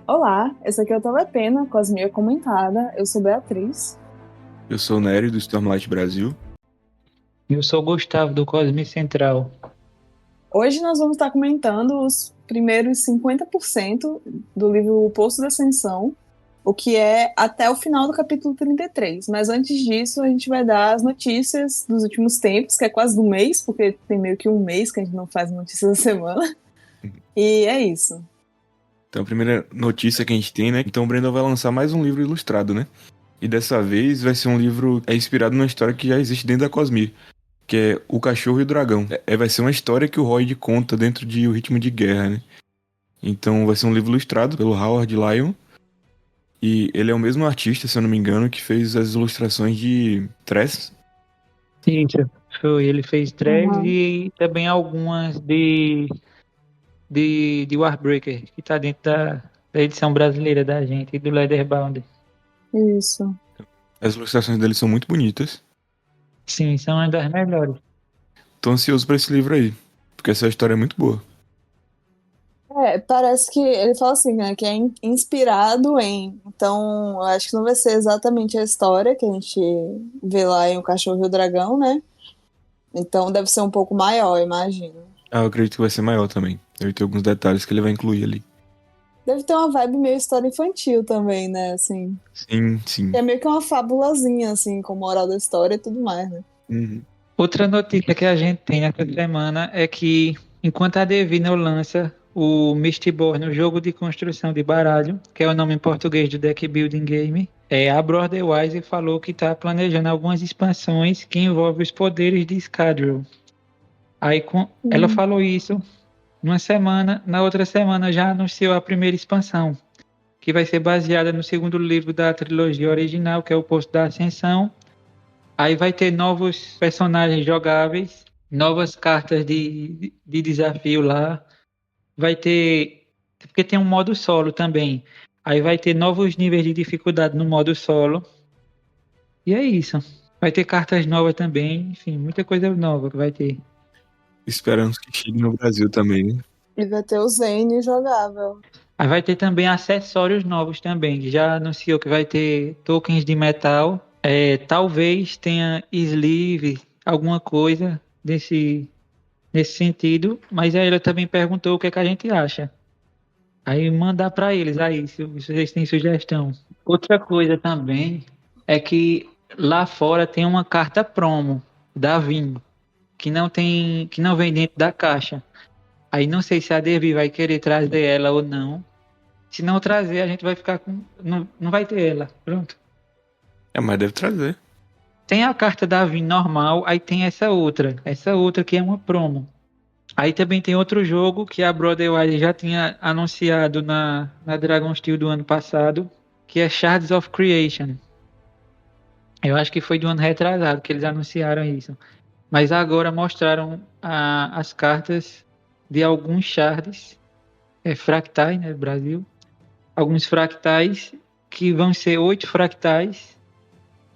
Olá, esse aqui é o Telepena, Cosmia Comentada. Eu sou Beatriz. Eu sou o Nery, do Stormlight Brasil. Eu sou o Gustavo, do Cosme Central. Hoje nós vamos estar comentando os primeiros 50% do livro O Poço da Ascensão, o que é até o final do capítulo 33. Mas antes disso, a gente vai dar as notícias dos últimos tempos, que é quase do mês, porque tem meio que um mês que a gente não faz notícias da semana. E é isso. Então, a primeira notícia que a gente tem, né? Então, o Brandon vai lançar mais um livro ilustrado, né? E dessa vez vai ser um livro inspirado numa história que já existe dentro da Cosmere, que é O Cachorro e o Dragão. Vai ser uma história que o Royd conta dentro de O Ritmo de Guerra, né? Então, vai ser um livro ilustrado pelo Howard Lyon. E ele é o mesmo artista, se eu não me engano, que fez as ilustrações de Tress. Isso, foi. Ele fez três Uhum. e também algumas de Warbreaker, que tá dentro da edição brasileira da gente, e do Leatherbound. Isso. As ilustrações dele são muito bonitas. Sim, são uma das melhores. Tô ansioso pra esse livro aí, porque essa história é muito boa. Parece que ele fala assim, né, que é inspirado em. Então, eu acho que não vai ser exatamente a história que a gente vê lá em O Cachorro e o Dragão, né? Então, deve ser um pouco maior, imagino. Eu acredito que vai ser maior também. Deve ter alguns detalhes que ele vai incluir ali. Deve ter uma vibe meio história infantil também, né, assim. Sim, sim. É meio que uma fabulazinha, assim, com moral da história e tudo mais, né? Uhum. Outra notícia que a gente tem essa semana é que, enquanto a Devino lança o Mistborn, o jogo de construção de baralho, que é o nome em português do Deck Building Game, a Brotherwise falou que está planejando algumas expansões que envolvem os poderes de Scadrial. Aí ela falou isso numa semana, na outra semana já anunciou a primeira expansão, que vai ser baseada no segundo livro da trilogia original, que é o Poço da Ascensão. Aí vai ter novos personagens jogáveis, novas cartas de desafio lá. Vai ter. Porque tem um modo solo também. Aí vai ter novos níveis de dificuldade no modo solo. E é isso. Vai ter cartas novas também. Enfim, muita coisa nova que vai ter. Esperamos que chegue no Brasil também, né? E vai ter o Zane jogável. Aí vai ter também acessórios novos também. Já anunciou que vai ter tokens de metal. Talvez tenha sleeve, alguma coisa nesse sentido, mas aí ela também perguntou o que é que a gente acha. Aí mandar para eles aí, se vocês têm sugestão. Outra coisa também é que lá fora tem uma carta promo da Vim, que não vem dentro da caixa. Aí não sei se a Devi vai querer trazer ela ou não. Se não trazer, a gente vai ficar com. Não vai ter ela. Pronto. Mas deve trazer. Tem a carta da Vim normal, aí tem essa outra. Essa outra que é uma promo. Aí também tem outro jogo que a Brotherwise já tinha anunciado na Dragon Steel do ano passado, que é Shards of Creation. Eu acho que foi do ano retrasado que eles anunciaram isso. Mas agora mostraram as cartas de alguns shards, fractais, né, Brasil. Alguns fractais, que vão ser 8 fractais,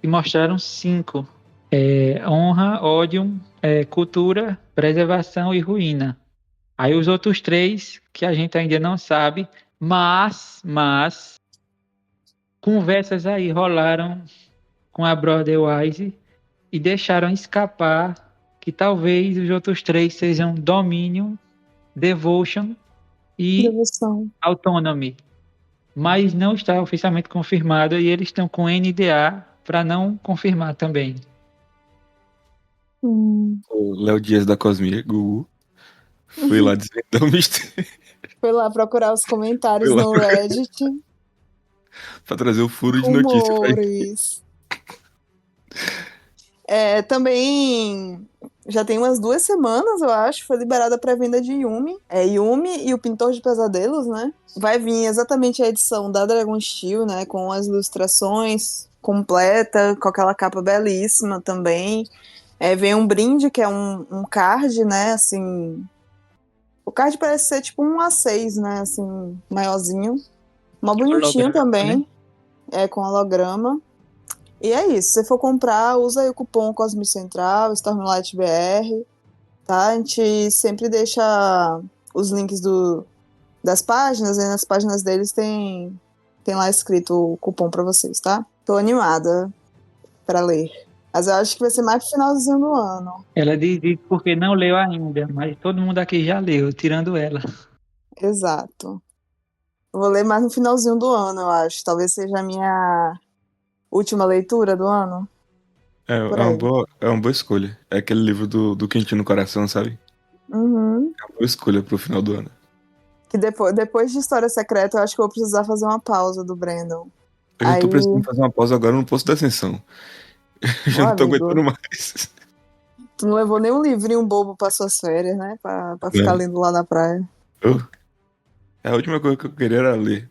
e mostraram 5. Honra, Odium, Cultura, Preservação e Ruína. Aí os outros 3, que a gente ainda não sabe, mas conversas aí rolaram com a Brotherwise e deixaram escapar que talvez os outros 3 sejam Dominion, Devotion e Devoção. Autonomy. Mas não está oficialmente confirmado e eles estão com NDA para não confirmar também. O Léo Dias da Cosmere, Gugu, foi lá desvendar o mistério. Foi lá procurar os comentários no Reddit. Pra trazer o furo de notícia pra gente. Rumores. Também já tem umas 2 semanas, eu acho, foi liberada a pré-venda de Yumi. Yumi e o Pintor de Pesadelos, né? Vai vir exatamente a edição da Dragon Steel, né? Com as ilustrações completa, com aquela capa belíssima também. Vem um brinde, que é um card, né? Assim. O card parece ser tipo um A6, né? Assim, maiorzinho. Mó bonitinho também. Né? Com holograma. E é isso, se você for comprar, usa aí o cupom Cosmo Central, Stormlight BR, tá? A gente sempre deixa os links das páginas, e nas páginas deles tem lá escrito o cupom pra vocês, tá? Tô animada pra ler. Mas eu acho que vai ser mais pro finalzinho do ano. Ela diz isso porque não leu ainda, mas todo mundo aqui já leu, tirando ela. Exato. Vou ler mais no finalzinho do ano, eu acho. Talvez seja a minha última leitura do ano. Por aí. É uma boa escolha. É aquele livro do quentinho no coração, sabe? Uhum. É uma boa escolha pro final do ano. Que depois de História Secreta, eu acho que eu vou precisar fazer uma pausa do Brandon. Eu já Aí, tô precisando fazer uma pausa agora no Poço da Ascensão. Eu ó, já não tô amigo, aguentando mais. tu não levou nenhum livrinho bobo pra suas férias, né? Pra ficar Né? lendo lá na praia. Eu- a última coisa que eu queria era ler.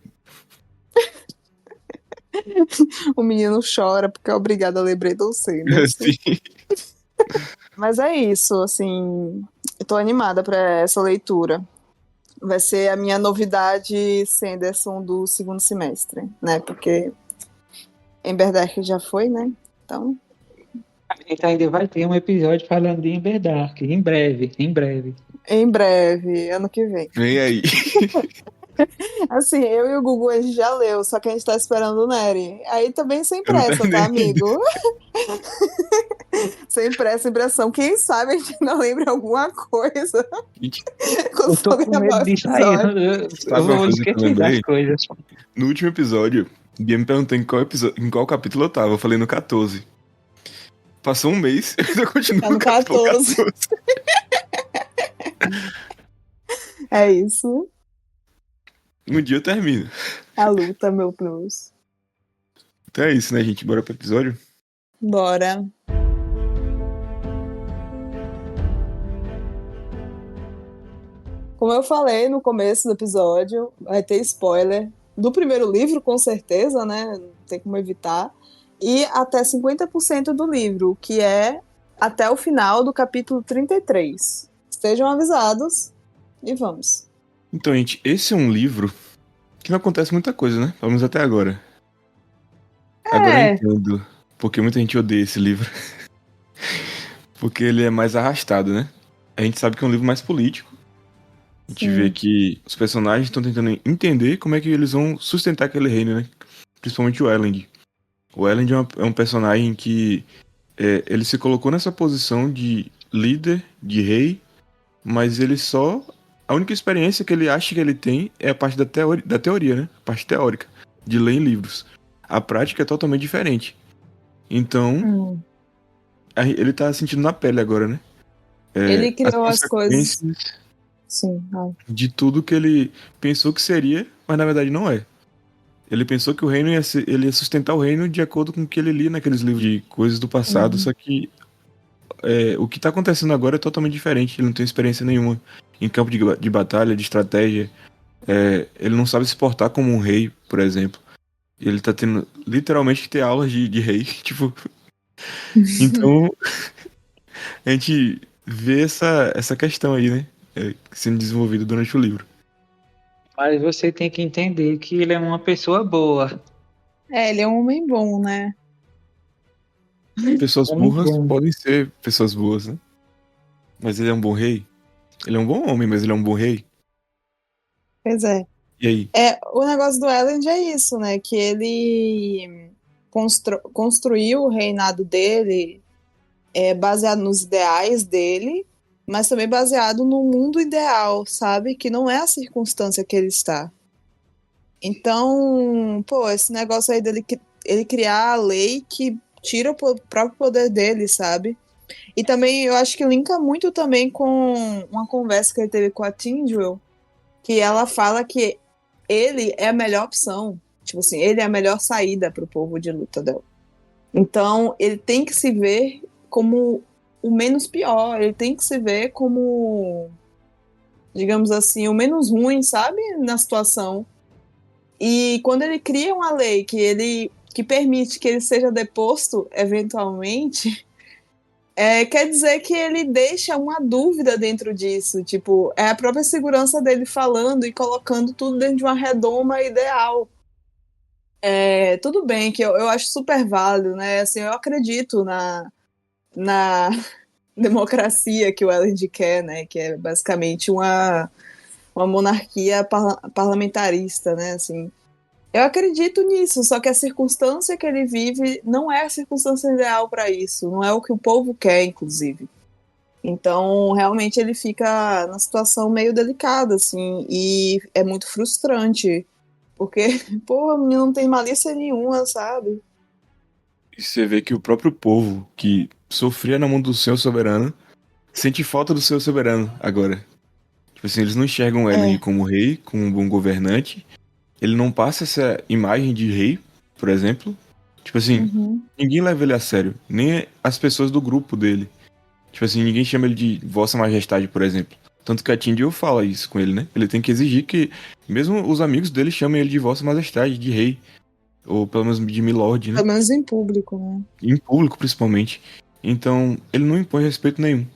O menino chora porque é obrigado a ler Brandon Sanderson. Assim. Mas é isso, assim, eu tô animada pra essa leitura. Vai ser a minha novidade Sanderson do segundo semestre, né? Porque Emberdark já foi, né? Então, A gente ainda vai ter um episódio falando de Emberdark, em breve, em breve. em breve, ano que vem. Vem aí. Assim, eu e o Gugu a gente já leu, só que a gente tá esperando o Nery. Aí também sem Eu não pressa, tá, terminei ainda. amigo? Sem pressa, sem pressão. Quem sabe a gente não lembra alguma coisa Gente, quando Eu tô for com medo gravar o disso aí, episódio. eu sabe uma vou coisa que eu esquecer das lembrei? coisas. No último episódio, o Guia me perguntou em qual capítulo eu tava. Eu falei no 14. Passou um mês, eu ainda continuo Tá no no capítulo 14. 14. É isso. Um dia eu termino. A luta, meu plus. Então é isso, né, gente? Bora pro episódio? Bora. Como eu falei no começo do episódio, vai ter spoiler do primeiro livro, com certeza, né? Não tem como evitar. E até 50% do livro, que é até o final do capítulo 33. Estejam avisados e vamos. Então, gente, esse é um livro que não acontece muita coisa, né? Pelo menos até agora. Agora eu É, entendo porque muita gente odeia esse livro. Porque ele é mais arrastado, né? A gente sabe que é um livro mais político. A gente vê sim. que os personagens estão tentando entender como é que eles vão sustentar aquele reino, né? Principalmente o Elend. O Elend é um personagem que ele se colocou nessa posição de líder, de rei, mas ele só. A única experiência que ele acha que ele tem é a parte da teoria, né? A parte teórica, de ler em livros. A prática é totalmente diferente. Então, Hum. ele tá sentindo na pele agora, né? Ele As criou as coisas. consequências Sim. Ai. de tudo que ele pensou que seria, mas na verdade não é. Ele pensou que o reino ele ia sustentar o reino de acordo com o que ele lia naqueles livros de coisas do passado, Uhum. só que o que tá acontecendo agora é totalmente diferente. Ele não tem experiência nenhuma em campo de batalha, de estratégia. Ele não sabe se portar como um rei, por exemplo. Ele tá tendo literalmente que ter aulas de rei. Tipo, então a gente vê essa questão aí, né? Sendo desenvolvida durante o livro. Mas você tem que entender que ele é uma pessoa boa. É, ele é um homem bom, né? Pessoas Homem burras bom. podem ser pessoas boas, né? Mas ele é um bom rei. Ele é um bom homem, mas ele é um bom rei. Pois é. E aí? O negócio do Elend é isso, né? Que ele construiu o reinado dele baseado nos ideais dele, mas também baseado no mundo ideal, sabe? Que não é a circunstância que ele está. Então, pô, esse negócio aí dele ele criar a lei que tira o próprio poder dele, sabe? E também eu acho que linka muito também com uma conversa que ele teve com a Tindril, que ela fala que ele é a melhor opção. Tipo assim, ele é a melhor saída para o povo de luta dela. Então, ele tem que se ver como o menos pior, ele tem que se ver como, digamos assim, o menos ruim, sabe? Na situação. E quando ele cria uma lei que permite que ele seja deposto eventualmente, quer dizer que ele deixa uma dúvida dentro disso. Tipo, é a própria segurança dele falando e colocando tudo dentro de uma redoma ideal. Tudo bem que eu acho super válido, né? Assim, eu acredito na democracia que o Elend quer, né? Que é basicamente uma uma monarquia parlamentarista, né, assim. Eu acredito nisso, só que a circunstância que ele vive não é a circunstância ideal para isso, não é o que o povo quer, inclusive. Então, realmente ele fica numa situação meio delicada, assim, e é muito frustrante, porque, pô, o menino não tem malícia nenhuma, sabe? E você vê que o próprio povo que sofria na mão do Senhor Soberano sente falta do Senhor Soberano agora. Tipo assim, eles não enxergam o Elend É. como rei, como um bom governante. Ele não passa essa imagem de rei, por exemplo. Tipo assim, Uhum. ninguém leva ele a sério. Nem as pessoas do grupo dele. Tipo assim, ninguém chama ele de Vossa Majestade, por exemplo. Tanto que a Tindio fala isso com ele, né? Ele tem que exigir que mesmo os amigos dele chamem ele de Vossa Majestade, de rei. Ou pelo menos de Milord, né? Pelo menos em público, né? Em público, principalmente. Então, ele não impõe respeito nenhum.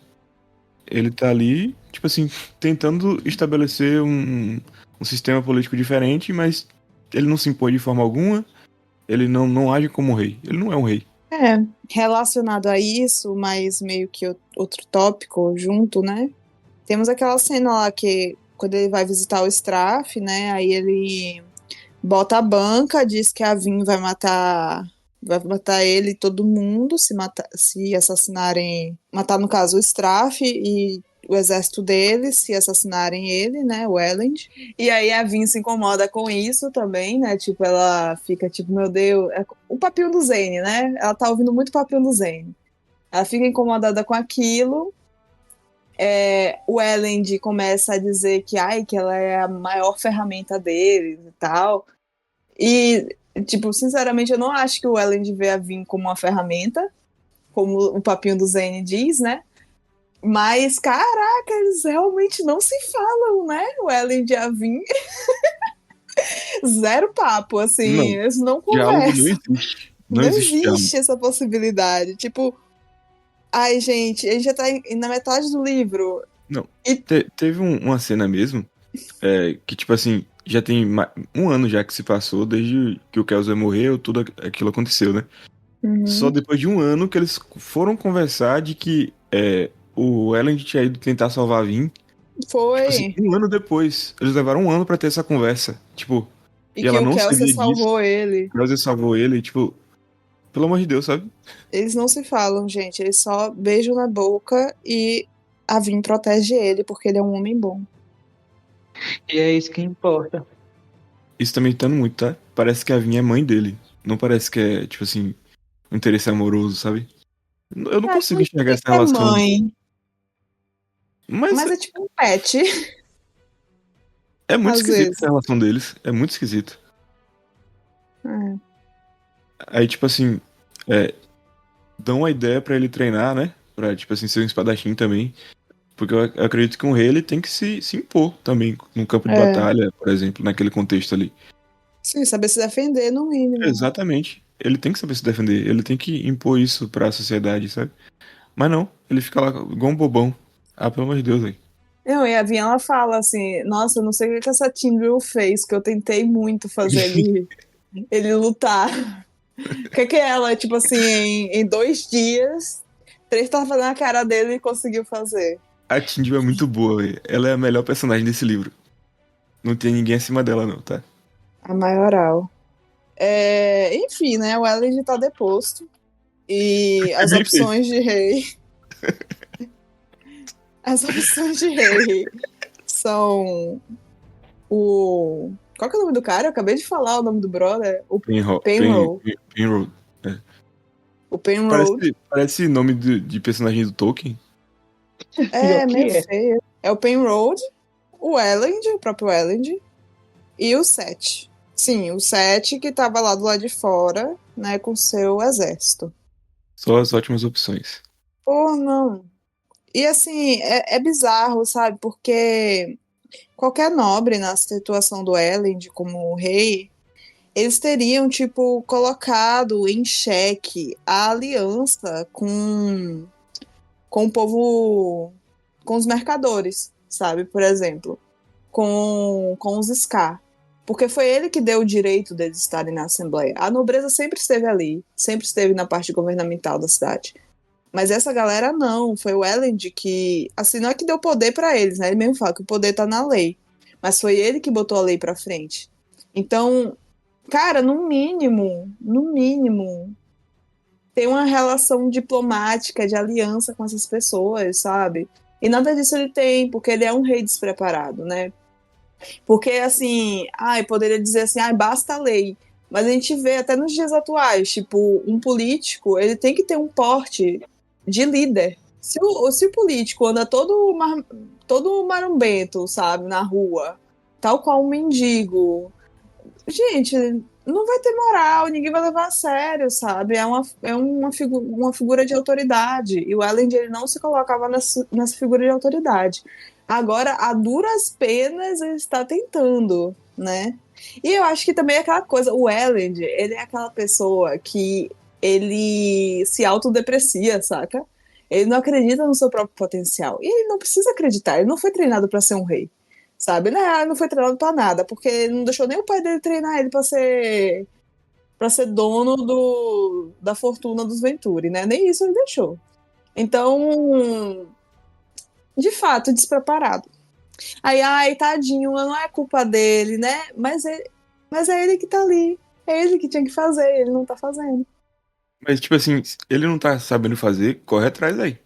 Ele tá ali, tipo assim, tentando estabelecer um sistema político diferente, mas ele não se impõe de forma alguma, ele não age como rei. Ele não é um rei. É, relacionado a isso, mas meio que outro tópico junto, né? Temos aquela cena lá que, quando ele vai visitar o Straff, né? Aí ele bota a banca, diz que a Vin vai matar ele e todo mundo se assassinarem, matar no caso o Straff e o exército dele, se assassinarem ele, né, o Elend. E aí a Vin se incomoda com isso também, né, tipo, ela fica tipo, meu Deus, é o papinho do Zane, né, ela tá ouvindo muito o papinho do Zane. Ela fica incomodada com aquilo, o Elend começa a dizer que, ai, que ela é a maior ferramenta dele e tal. E, tipo, sinceramente, eu não acho que o Elend vê a Vin como uma ferramenta, como o papinho do Zane diz, né? Mas, caraca, eles realmente não se falam, né? O Elend e a Vin. Zero papo, assim, Não, eles não diálogo não conversam. existe. Não Não existe diálogo. existe essa possibilidade. Tipo, ai, gente, a gente já tá na metade do livro. Não. E Teve uma cena mesmo, que tipo assim, já tem um ano já que se passou desde que o Kelso morreu, tudo aquilo aconteceu, né? Só Uhum. depois de um ano que eles foram conversar de que o Elend tinha ido tentar salvar a Vin. Tipo assim, Foi. um ano depois. Eles levaram um ano pra ter essa conversa. Tipo, E e que ela o não Kelsier sabia disso. salvou ele. O Krauser salvou ele, tipo, pelo amor de Deus, sabe? Eles não se falam, gente. Eles só beijam na boca e a Vin protege ele porque ele é um homem bom. E é isso que importa. Isso também tá muito, tá? Parece que a Vin é mãe dele. Não parece que é, tipo assim, um interesse amoroso, sabe? Eu não É, consigo não enxergar diria essa que é relação. mãe, Mas mas é tipo um pet, é muito às esquisito essa vezes. relação deles. É muito esquisito. É. Aí, tipo assim, é, dão a ideia pra ele treinar, né? Pra, tipo assim, ser um espadachim também. Porque eu acredito que um rei ele tem que se impor também no campo de É. batalha, por exemplo, naquele contexto ali. Sim, saber se defender, no mínimo. Exatamente. Ele tem que saber se defender, ele tem que impor isso pra sociedade, sabe? Mas não, ele fica lá igual um bobão. Ah, pelo amor de Deus, velho. Não, e a Vinha, ela fala assim, nossa, eu não sei o que que essa Tyndall fez, que eu tentei muito fazer ele lutar. O que que ela, tipo assim, em 2 dias, 3 tapas na cara dele e conseguiu fazer? A Tindy é muito boa, velho. Ela é a melhor personagem desse livro. Não tem ninguém acima dela, não, tá? A maioral. Enfim, né, o Elend tá deposto. E É as bem feito. opções de rei. As opções de rei são o. Qual que é o nome do cara? Eu acabei de falar o nome do brother. O Penrose. Penrose. É. O Penrose. Parece nome de personagem do Tolkien. Pior É que meio é. feio. É o Penrose, o Elend, o próprio Elend, e o Seth. Sim, o Seth que tava lá do lado de fora, né, com seu exército. Só as ótimas opções. Pô, não. E assim, é bizarro, sabe? Porque qualquer nobre na situação do Elend como rei, eles teriam, tipo, colocado em xeque a aliança com o povo, com os mercadores, sabe? Por exemplo, com os Scar. Porque foi ele que deu o direito deles estarem na Assembleia. A nobreza sempre esteve ali, sempre esteve na parte governamental da cidade. Mas essa galera não, foi o Elend que, assim, não é que deu poder para eles, né? Ele mesmo fala que o poder tá na lei. mas foi ele que botou a lei pra frente. Então, cara, no mínimo, tem uma relação diplomática, de aliança com essas pessoas, sabe? E nada disso ele tem, porque ele é um rei despreparado, né? Porque, assim, poderia dizer assim, basta a lei. Mas a gente vê até nos dias atuais, tipo, um político, ele tem que ter um porte de líder. Se o político anda todo marumbento, sabe, na rua, tal qual um mendigo, gente, não vai ter moral, ninguém vai levar a sério, sabe? Uma figura de autoridade. E o Elend, ele não se colocava nessa figura de autoridade. Agora, a duras penas, ele está tentando, né? E eu acho que também é aquela coisa, o Elend, ele é aquela pessoa que ele se autodeprecia, saca? Ele não acredita no seu próprio potencial. E ele não precisa acreditar, ele não foi treinado para ser um rei, sabe? Ele não foi treinado pra nada, porque ele não deixou nem o pai dele treinar ele pra ser dono da fortuna dos Venturi, né? Nem isso ele deixou. Então, de fato, despreparado. Tadinho, não é culpa dele, né? Mas é ele que tá ali. É ele que tinha que fazer, ele não tá fazendo. Mas, tipo assim, ele não tá sabendo fazer, corre atrás aí.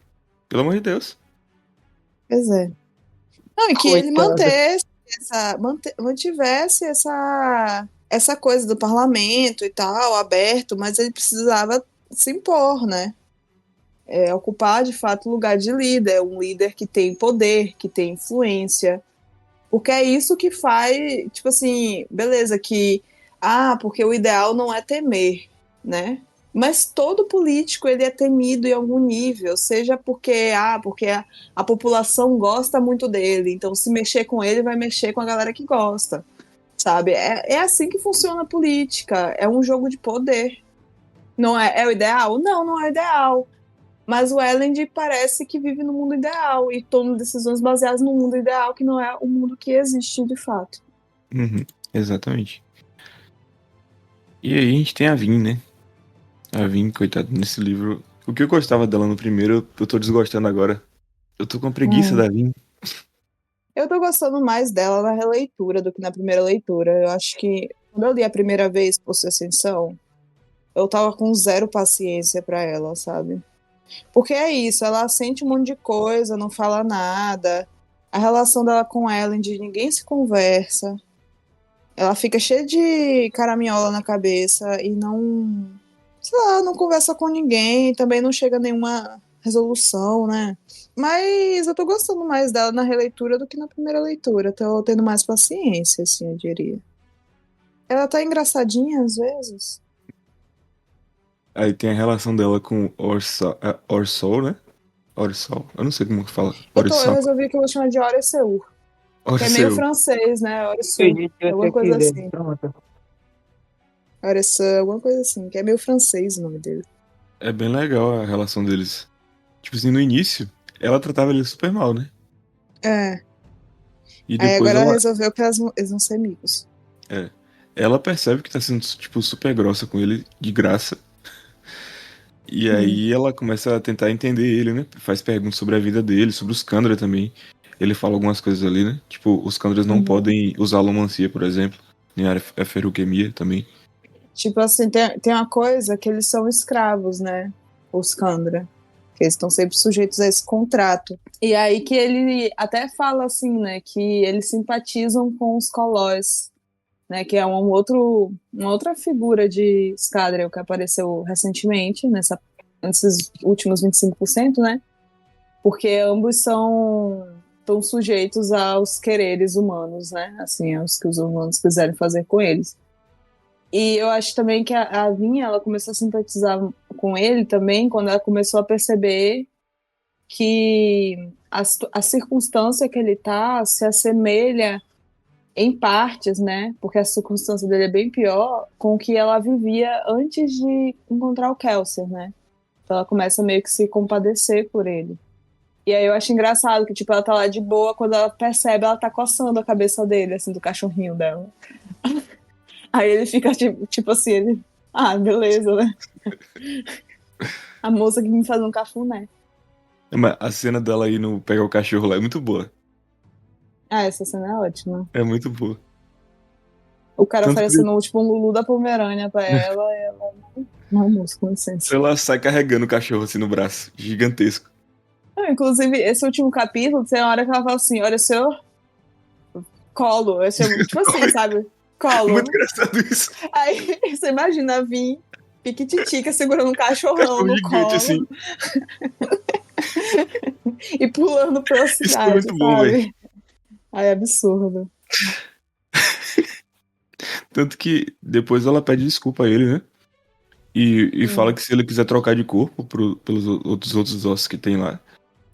Pelo amor de Deus. Pois é. Não, e que ele Coitado. mantivesse essa coisa do parlamento e tal, aberto, mas ele precisava se impor, né? Ocupar, de fato, o lugar de líder, um líder que tem poder, que tem influência, porque é isso que faz, tipo assim, beleza, porque o ideal não é temer, né? Mas todo político, ele é temido em algum nível, seja porque a população gosta muito dele, então se mexer com ele, vai mexer com a galera que gosta, sabe? É assim que funciona a política, é um jogo de poder. Não é o ideal? Não, não é o ideal. Mas o Elend parece que vive no mundo ideal e toma decisões baseadas no mundo ideal, que não é o mundo que existe de fato. Uhum, exatamente. E aí a gente tem a Vin, né? A Vin, coitado, nesse livro. O que eu gostava dela no primeiro, eu tô desgostando agora. Eu tô com preguiça da Vin. Eu tô gostando mais dela na releitura do que na primeira leitura. Eu acho que quando eu li a primeira vez por sua Ascensão, eu tava com zero paciência pra ela, sabe? Porque é isso, ela sente um monte de coisa, não fala nada. A relação dela com Ellen, de ninguém se conversa. Ela fica cheia de caraminhola na cabeça e não, sei lá, não conversa com ninguém, também não chega a nenhuma resolução, né? Mas eu tô gostando mais dela na releitura do que na primeira leitura. Tô tendo mais paciência, assim, eu diria. Ela tá engraçadinha às vezes. Aí tem a relação dela com Orsol, né? Orsol. Eu não sei como que fala. Eu Orsol. resolvi que eu vou chamar de Oreseur, que é meio Orsol. francês, né? Oreseur, Acredite se alguma você coisa quiser. assim. Pronto. Oreseur, alguma coisa assim, que é meio francês o nome dele. É bem legal a relação deles. Tipo assim, no início, ela tratava ele super mal, né? É. E Aí depois agora ela ela. resolveu que eles vão ser amigos. É. Ela percebe que tá sendo, tipo, super grossa com ele, de graça. E Hum. aí ela começa a tentar entender ele, né? Faz perguntas sobre a vida dele, sobre os Kandra também. Ele fala algumas coisas ali, né? Tipo, os Kandras não Uhum. podem usar alomancia, por exemplo. Nem a feruquemia também. Tipo assim, tem uma coisa que eles são escravos, né? Os Kandra. Que eles estão sempre sujeitos a esse contrato. E aí que ele até fala assim, né? Que eles simpatizam com os Colós, né? Que é uma outra figura de Scadrial que apareceu recentemente nesses últimos 25%, né? Porque ambos estão sujeitos aos quereres humanos, né? Assim, aos que os humanos quiserem fazer com eles. E eu acho também que a Vinha, ela começou a simpatizar com ele também quando ela começou a perceber que a circunstância que ele tá se assemelha em partes, né? Porque a circunstância dele é bem pior com o que ela vivia antes de encontrar o Kelsier, né? Então ela começa meio que se compadecer por ele. E aí eu acho engraçado que, tipo, ela tá lá de boa, quando ela percebe, ela tá coçando a cabeça dele, assim, do cachorrinho dela. Aí ele fica, tipo assim, beleza, né? A moça que me faz um cafuné. Mas a cena dela aí no pegar o cachorro lá é muito boa. Ah, essa cena é ótima. É muito boa. O cara Tanto que oferecendo tipo um Lulu da Pomerânia pra ela e ela. Não, moço, com licença. ela sai carregando o cachorro assim no braço. Gigantesco. Não, inclusive, esse último capítulo, tem uma hora que ela fala assim: olha, senhor, colo. Eu chamo, tipo assim, sabe? É muito Colo. engraçado isso. Aí você imagina vir piquititica segurando um cachorrão Cachorro no gigante colo assim. e pulando pela Isso é cidade, muito bom, velho. sabe? Aí é absurdo. Tanto que depois ela pede desculpa a ele, né? E fala Hum. que se ele quiser trocar de corpo pelos outros ossos que tem lá,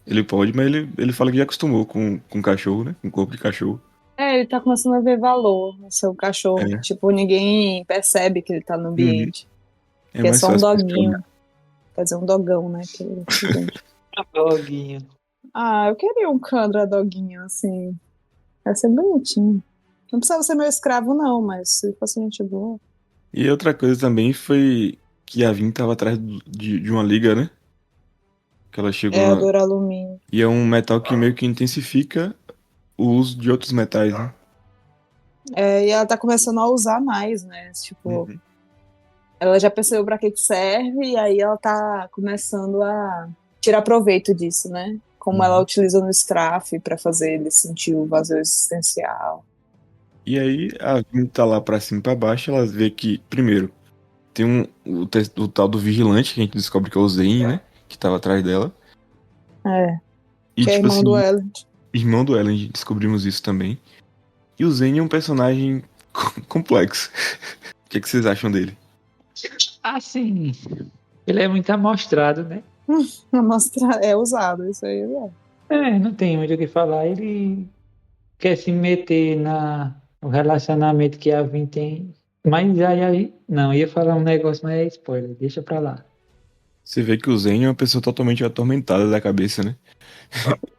ele pode, mas ele fala que já acostumou com cachorro, né? Com corpo de cachorro. É, ele tá começando a ver valor no seu cachorro. É. Tipo, ninguém percebe que ele tá no Uhum. ambiente. É Que é mais só um fácil doguinho. questionar. Quer dizer, um dogão, né? Gente. Doguinho. Ah, eu queria um Candra doguinho, assim. Ia ser bonitinho. Não precisava ser meu escravo, não, mas se fosse gente boa. E outra coisa também foi que a Vin tava atrás de uma liga, né? Que ela chegou É, a a... Duralumínio. E é um metal que meio que intensifica o uso de outros metais, né? É, e ela tá começando a usar mais, né? Tipo, Uhum. ela já percebeu pra que serve e aí ela tá começando a tirar proveito disso, né? Como ela Uhum. utiliza no Straff pra fazer ele sentir o vazio existencial. E aí a Vin tá lá pra cima e pra baixo, ela vê que, primeiro, tem o tal do vigilante, que a gente descobre que é o Zane, né? Que tava atrás dela. É, E que é tipo irmão do assim, Elend. irmão do Ellen, descobrimos isso também. E o Zane é um personagem complexo. O que vocês acham dele? Assim, ele é muito amostrado, né? Mostra, é usado, isso aí é. Não tem muito o que falar. Ele quer se meter no relacionamento que a Vin tem. Mas aí, não, ia falar um negócio, mas é spoiler, deixa pra lá. Você vê que o Zane é uma pessoa totalmente atormentada da cabeça, né?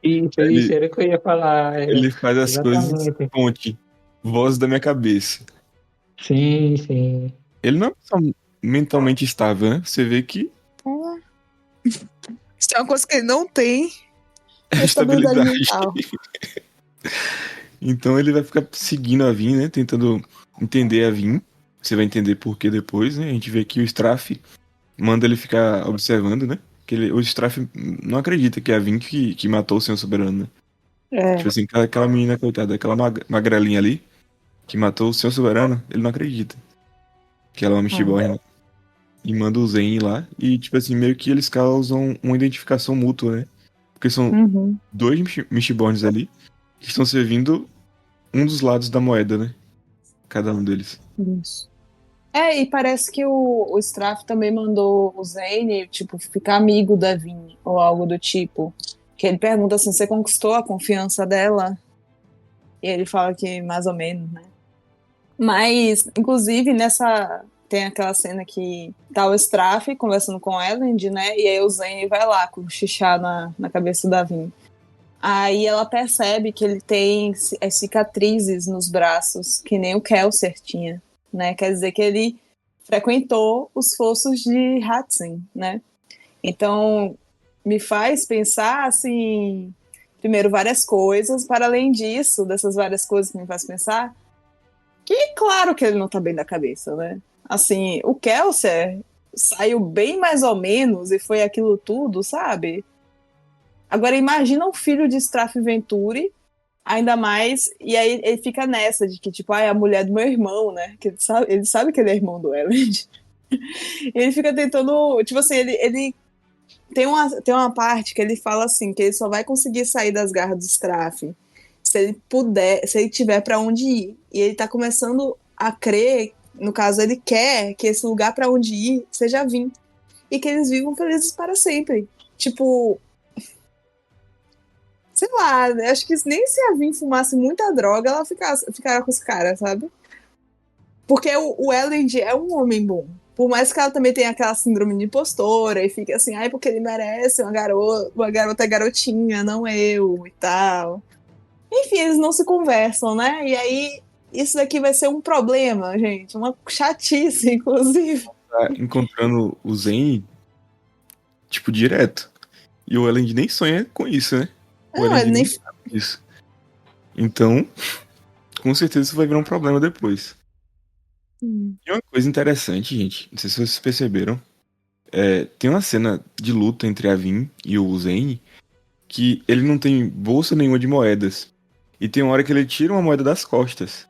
Isso Ele, era o que eu ia falar, ele faz as coisas exatamente. fonte, voz da minha cabeça. Sim, sim. Ele não é uma pessoa mentalmente estável, né? Você vê que Se tem uma coisa que ele não tem, é é estabilidade estabilidade. mental. Então ele vai ficar seguindo a Vin, né? Tentando entender a Vin. Você vai entender por que depois, né? A gente vê que o Straff manda ele ficar observando, né? O Straff não acredita que é a Vin que matou o Senhor Soberano, né? É, Tipo assim, aquela menina, coitada, aquela magrelinha ali, que matou o Senhor Soberano, ele não acredita. Que ela é uma Mistborn, né? E manda o Zen ir lá. E, tipo assim, meio que eles causam uma identificação mútua, né? Porque são uhum, dois Mistborns ali que estão servindo um dos lados da moeda, né? Cada um deles. isso. É, e parece que o Straff também mandou o Zane, tipo, ficar amigo da Vin, ou algo do tipo. Que ele pergunta assim, você conquistou a confiança dela? E ele fala que mais ou menos, né? Mas, inclusive, nessa... Tem aquela cena que tá o Straff conversando com o Elend, né? E aí o Zane vai lá com o xixá na cabeça da Vin. Aí ela percebe que ele tem cicatrizes nos braços, que nem o Kelsier tinha, né? Quer dizer que ele frequentou os fossos de Hatzin, né? Então, me faz pensar, assim, primeiro, várias coisas, para além disso, dessas várias coisas que me faz pensar, que claro que ele não tá bem da cabeça, né? Assim, o Kelsier saiu bem mais ou menos e foi aquilo tudo, sabe? Agora imagina um filho de Straff Venturi, ainda mais, e aí ele fica nessa de que, tipo, é a mulher do meu irmão, né? Que ele sabe que ele é irmão do Elend. Ele fica tentando, tipo assim, ele tem uma parte que ele fala assim, que ele só vai conseguir sair das garras do Straff se ele puder, se ele tiver para onde ir. E ele tá começando a crer, no caso, ele quer que esse lugar para onde ir seja Vin. E que eles vivam felizes para sempre. Tipo, sei lá, acho que nem se a Vin fumasse muita droga, ela ficara com esse cara, sabe? Porque o Elend é um homem bom. Por mais que ela também tenha aquela síndrome de impostora e fique assim, ai, porque ele merece uma garota garotinha, não eu e tal. Enfim, eles não se conversam, né? E aí, isso daqui vai ser um problema, gente. Uma chatice, inclusive. Tá encontrando o Zen, tipo, direto. E o Elend nem sonha com isso, né? O Não, Elend ele nem. nem sabe disso. Então, com certeza isso vai virar um problema depois. E uma coisa interessante, gente, não sei se vocês perceberam, tem uma cena de luta entre a Vin e o Zane que ele não tem bolsa nenhuma de moedas. E tem uma hora que ele tira uma moeda das costas.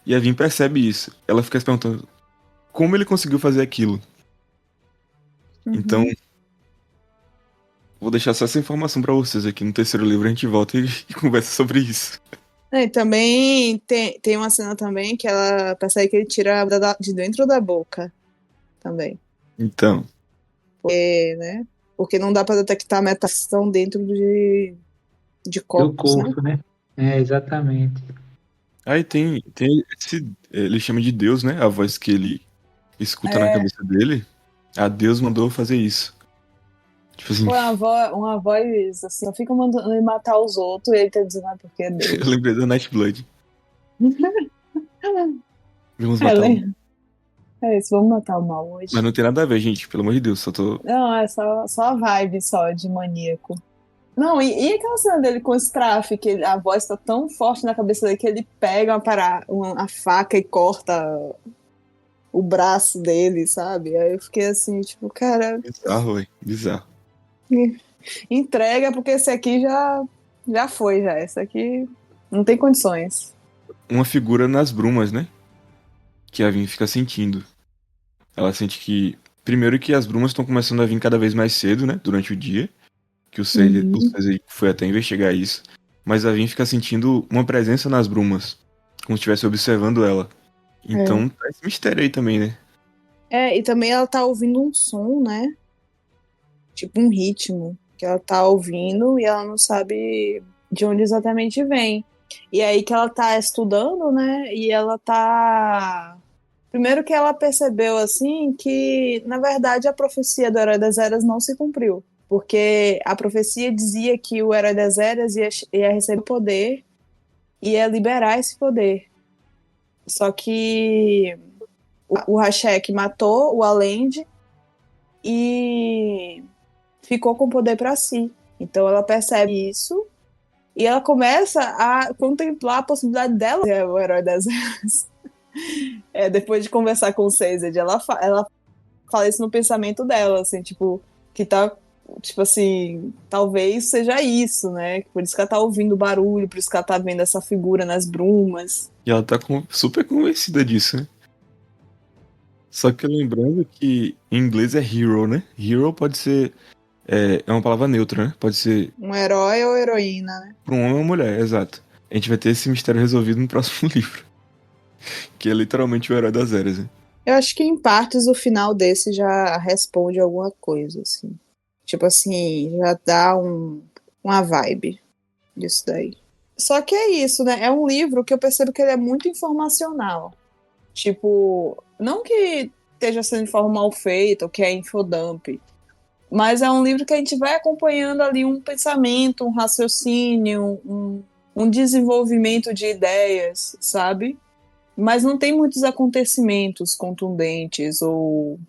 E a Vin percebe isso. Ela fica se perguntando como ele conseguiu fazer aquilo. Então, vou deixar só essa informação pra vocês aqui. No terceiro livro a gente volta e conversa sobre isso. E também tem uma cena também que ela percebe que ele tira de dentro da boca também. Então, Né? Porque não dá pra detectar metação dentro de Do corpos, né? corpo, né? É, exatamente. aí tem esse. Ele chama de Deus, né? A voz que ele escuta na cabeça dele. A Deus mandou fazer isso. Tipo assim, Pô, uma voz assim, só fica mandando ele matar os outros e ele tá dizendo, porque é eu Deus. lembrei da Nightblood. Vamos matar um. É isso, vamos matar o mal hoje. Mas não tem nada a ver, gente. Pelo amor de Deus, só tô. Não, é só a vibe só de maníaco. Não, e aquela cena dele com o Straff, que a voz tá tão forte na cabeça dele que ele pega a faca e corta o braço dele, sabe? Aí eu fiquei assim, tipo, cara, Bizarro, velho. Bizarro. entrega, porque esse aqui já foi, já. Esse aqui não tem condições. Uma figura nas brumas, né? Que a Vin fica sentindo. Ela sente que. Primeiro que as brumas estão começando a vir cada vez mais cedo, né? Durante o dia. Que o Cersei foi até investigar isso. Mas a Vin fica sentindo uma presença nas brumas. Como se estivesse observando ela. Então tá esse mistério aí também, né? E também ela tá ouvindo um som, né? Tipo um ritmo que ela tá ouvindo e ela não sabe de onde exatamente vem. E aí que ela tá estudando, né? E ela tá. Primeiro que ela percebeu, assim, que na verdade a profecia do Herói das Eras não se cumpriu. Porque a profecia dizia que o Herói das Eras ia receber poder e ia liberar esse poder. Só que o Hashek matou o Alend e ficou com o poder para si. Então ela percebe isso e ela começa a contemplar a possibilidade dela ser o Herói das Eras. Depois de conversar com o Caesar, ela fala isso no pensamento dela, assim, tipo, que tá, tipo assim, talvez seja isso, né? Por isso que ela tá ouvindo o barulho, por isso que ela tá vendo essa figura nas brumas. E ela tá super convencida disso, né? Só que lembrando que em inglês é hero, né? Hero pode ser. É uma palavra neutra, né? Pode ser Um herói ou heroína, né? pra um homem ou uma mulher, exato. A gente vai ter esse mistério resolvido no próximo livro. Que é literalmente o herói das eras, né? Eu acho que em partes o final desse já responde alguma coisa, assim. Tipo assim, já dá uma vibe disso daí. Só que é isso, né? É um livro que eu percebo que ele é muito informacional. Tipo, não que esteja sendo de forma mal feita, ou que é infodump, mas é um livro que a gente vai acompanhando ali um pensamento, um raciocínio, um desenvolvimento de ideias, sabe? Mas não tem muitos acontecimentos contundentes ou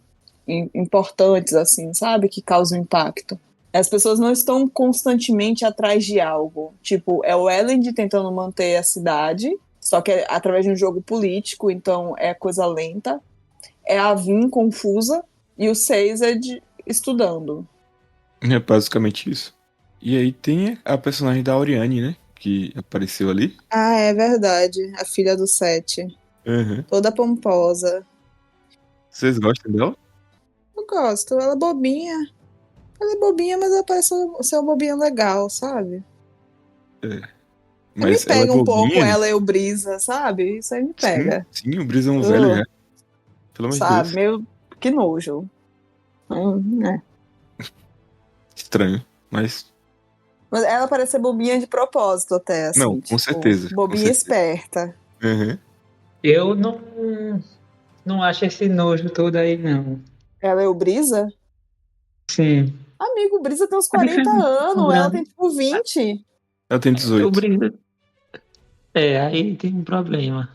importantes, assim, sabe? Que causam impacto. As pessoas não estão constantemente atrás de algo. Tipo, é o Elend tentando manter a cidade, só que é através de um jogo político, então é coisa lenta. É a Vin confusa e o Sazed estudando. É basicamente isso. E aí tem a personagem da Oriane, né? Que apareceu ali. Ah, é verdade. A filha do Sete. Uhum. Toda pomposa. Vocês gostam dela? Eu gosto. Ela é bobinha. Ela é bobinha, mas ela parece ser uma bobinha legal, sabe? Me Mas ela é pega um pouco bobinha. ela e o Brisa, sabe? Isso aí me Sim, pega. sim, o Brisa é um velho já. Pelo amor de Sabe? Deus. Meio que nojo. É. Estranho. Mas. Mas ela parece ser bobinha de propósito até, Não, assim. com Tipo, certeza. Com bobinha certeza. esperta. Uhum. Eu não acho esse nojo todo aí, não. Ela é o Brisa? Sim. Amigo, o Brisa tem uns A 40 diferença tão anos, ela tem grande. tipo 20. Ela tem O 18. Brisa. Aí tem um problema.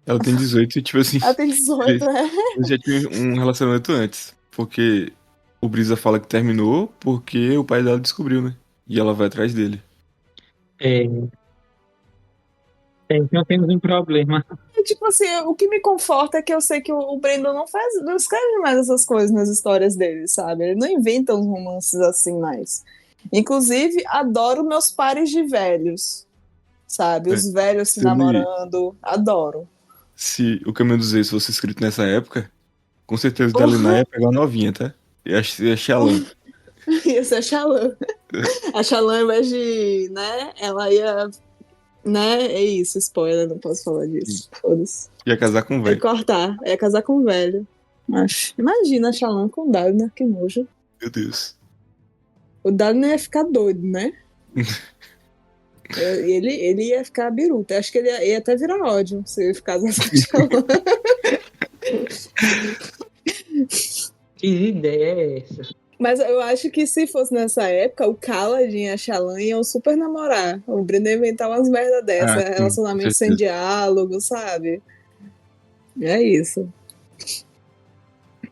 Ela tem 18 e, tipo assim, Ela tem 18, né? eles já tinham um relacionamento antes. Porque o Brisa fala que terminou porque o pai dela descobriu, né? E ela vai atrás dele. É, Então temos um problema. E, tipo assim, o que me conforta é que eu sei que o Brandon não escreve mais essas coisas nas histórias dele, sabe? Ele não inventa uns romances assim mais. Inclusive, adoro meus pares de velhos, sabe? É, Os velhos se se ele. namorando, adoro. Se o Caminho dos Reis fosse escrito nessa época, com certeza o Daliná Porra, ia pegar uma novinha, tá? Ia ser Xalã. ia ser a Shallan. A Shallan, ao invés de, né, ela ia, né, é isso, spoiler, não posso falar disso. Foda-se. Ia casar com o É velho. cortar, é casar com o velho. Mas imagina a Shallan com o Dagner, que nojo. Meu Deus. O Dagner ia ficar doido, né? Ele ia ficar biruta. Acho que ele ia até virar ódio se ele ficasse com a Shallan. Que ideia é essa? Mas eu acho que se fosse nessa época, o Kaladin e a Shallan iam super namorar. O Brenda ia inventar umas merda dessa, Ah, sim, com relacionamento sem certeza. diálogo, sabe? É isso.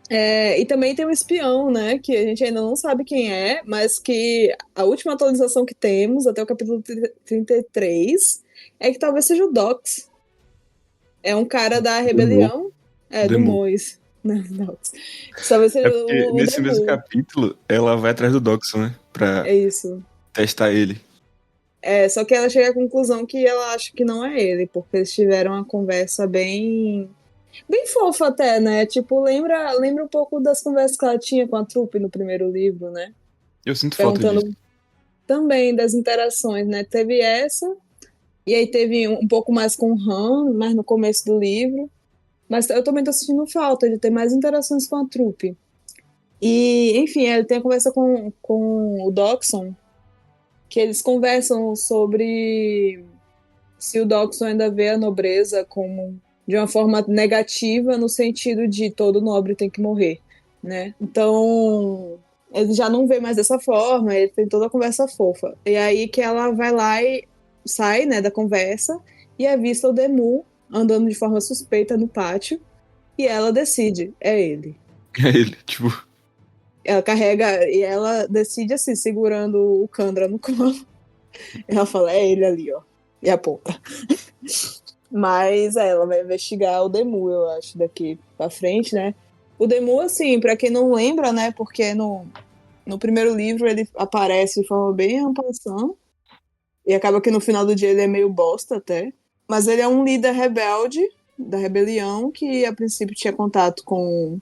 É, e também tem um espião, né? Que a gente ainda não sabe quem é, mas que a última atualização que temos, até o capítulo 33, é que talvez seja o Dox. É um cara da Demor. rebelião. É, do Demor. Mois. Não, Dox. Talvez seja É porque o nesse mesmo Demu. capítulo, ela vai atrás do Doxon, né? Pra É isso. testar ele. É, só que ela chega à conclusão que ela acha que não é ele, porque eles tiveram uma conversa bem fofa até, né? Tipo, lembra um pouco das conversas que ela tinha com a trupe no primeiro livro, né? Eu sinto falta disso. Perguntando também das interações, né? Teve essa, e aí teve um pouco mais com o Han, mais no começo do livro. Mas eu também tô sentindo falta de ter mais interações com a trupe. E, enfim, ele tem a conversa com o Doxon, que eles conversam sobre se o Doxon ainda vê a nobreza como de uma forma negativa, no sentido de todo nobre tem que morrer, né? Então, ele já não vê mais dessa forma, ele tem toda a conversa fofa. E aí que ela vai lá e sai, né, da conversa e avista o Demu andando de forma suspeita no pátio e ela decide, é ele. É ele, tipo, Ela carrega e ela decide assim, segurando o Kandra no colo. Ela fala, é ele ali, ó. E aponta. Mas ela vai investigar o Demu, eu acho, daqui pra frente, né? O Demu, assim, pra quem não lembra, né? Porque no primeiro livro ele aparece de forma bem ampassã. E acaba que no final do dia ele é meio bosta até. Mas ele é um líder rebelde da rebelião que a princípio tinha contato com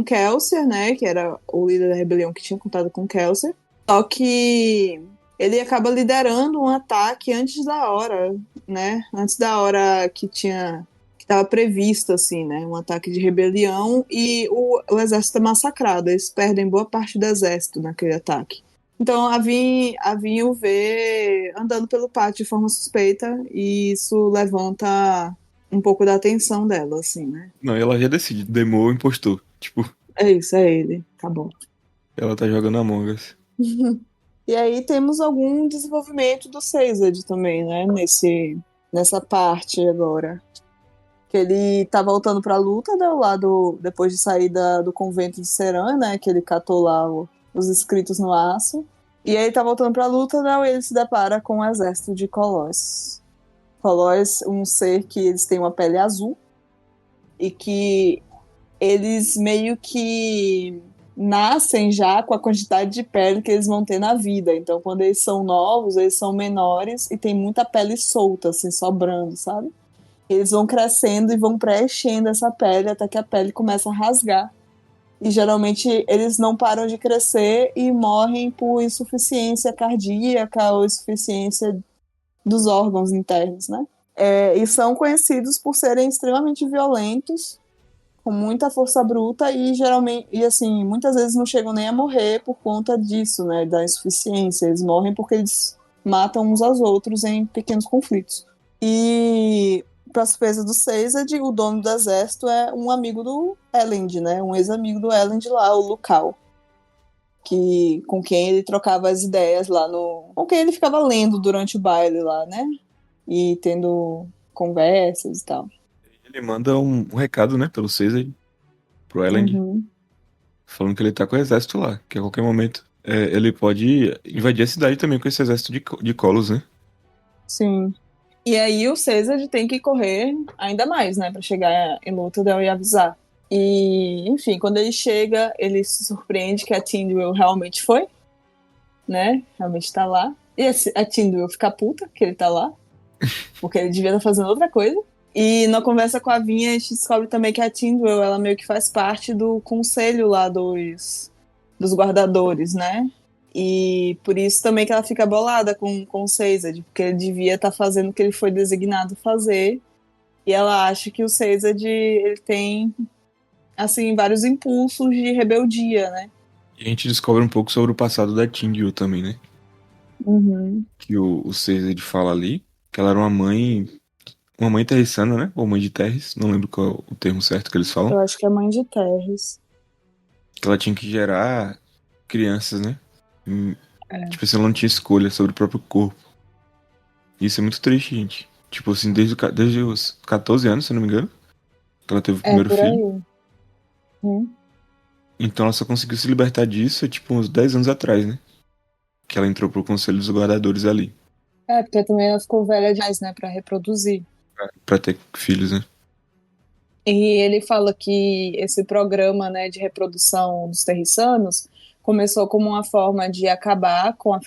Kelsier, né? Que era o líder da rebelião que tinha contato com Kelsier. Só que ele acaba liderando um ataque antes da hora, né? Antes da hora que estava previsto, assim, né? Um ataque de rebelião e o exército é massacrado. Eles perdem boa parte do exército naquele ataque. Então a Vin o vê andando pelo pátio de forma suspeita e isso levanta um pouco da atenção dela, assim, né? não, ela já decide, Demor ou impostor. Tipo, É isso, é ele. Tá bom. ela tá jogando Among Us. E aí temos algum desenvolvimento do Sazed também, né? Nessa parte agora. Que ele tá voltando pra luta, né? Depois de sair do convento de Seran, né? Que ele catou lá os escritos no aço. E aí tá voltando pra luta, né? E ele se depara com o exército de Colossus. Colossus, um ser que eles têm uma pele azul. E que eles meio que nascem já com a quantidade de pele que eles vão ter na vida. Então, quando eles são novos, eles são menores e tem muita pele solta, assim, sobrando, sabe? Eles vão crescendo e vão preenchendo essa pele até que a pele começa a rasgar. E geralmente eles não param de crescer e morrem por insuficiência cardíaca ou insuficiência dos órgãos internos, né? E são conhecidos por serem extremamente violentos, com muita força bruta e geralmente, e assim, muitas vezes não chegam nem a morrer por conta disso, né, da insuficiência. Eles morrem porque eles matam uns aos outros em pequenos conflitos. E para surpresa do Sazed, o dono do exército é um amigo do Elend, né, um ex-amigo do Elend lá, o Lucal, com quem ele trocava as ideias lá com quem ele ficava lendo durante o baile lá, né, e tendo conversas e tal. Ele manda um recado, né, pelo Caesar, pro Elend, Uhum. falando que ele tá com o exército lá, que a qualquer momento ele pode invadir a cidade também com esse exército de Colos, né? Sim. E aí o Caesar tem que correr ainda mais, né, pra chegar em Luthadel e avisar. E, enfim, quando ele chega, ele se surpreende que a Tindwyl realmente foi, né, realmente tá lá. E a Tindwyl fica puta que ele tá lá, porque ele devia estar fazendo outra coisa. E na conversa com a Vinha, a gente descobre também que a Tindwyl, ela meio que faz parte do conselho lá dos guardadores, né? E por isso também que ela fica bolada com o Caesar, porque ele devia estar fazendo o que ele foi designado fazer. E ela acha que o Caesar ele tem, assim, vários impulsos de rebeldia, né? E a gente descobre um pouco sobre o passado da Tindyu também, né? Uhum. Que o Caesar fala ali, que ela era uma mãe terriçana, né? Ou mãe de Terres, não lembro qual é o termo certo que eles falam. Eu acho que é mãe de Terres. Que ela tinha que gerar crianças, né? É. Tipo assim, ela não tinha escolha sobre o próprio corpo. Isso é muito triste, gente. Tipo assim, desde os 14 anos, se eu não me engano, que ela teve o É, primeiro por aí. filho. Hum. Então ela só conseguiu se libertar disso, tipo, uns 10 anos atrás, né? Que ela entrou pro Conselho dos Guardadores ali, É, porque também ela ficou velha demais, né, pra reproduzir. pra ter filhos, né? E ele fala que esse programa, né, de reprodução dos terriçanos começou como uma forma de acabar com a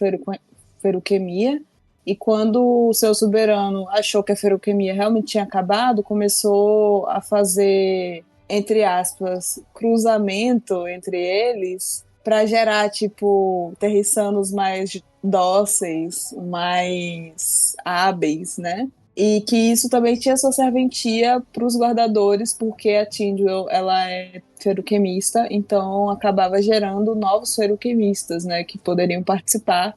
feruquemia, e quando o seu soberano achou que a feruquemia realmente tinha acabado, começou a fazer, entre aspas, cruzamento entre eles para gerar, tipo, terriçanos mais dóceis, mais hábeis, né? E que isso também tinha sua serventia para os guardadores, porque a Tindwyl, ela é feruquemista, então acabava gerando novos feruquemistas, né, que poderiam participar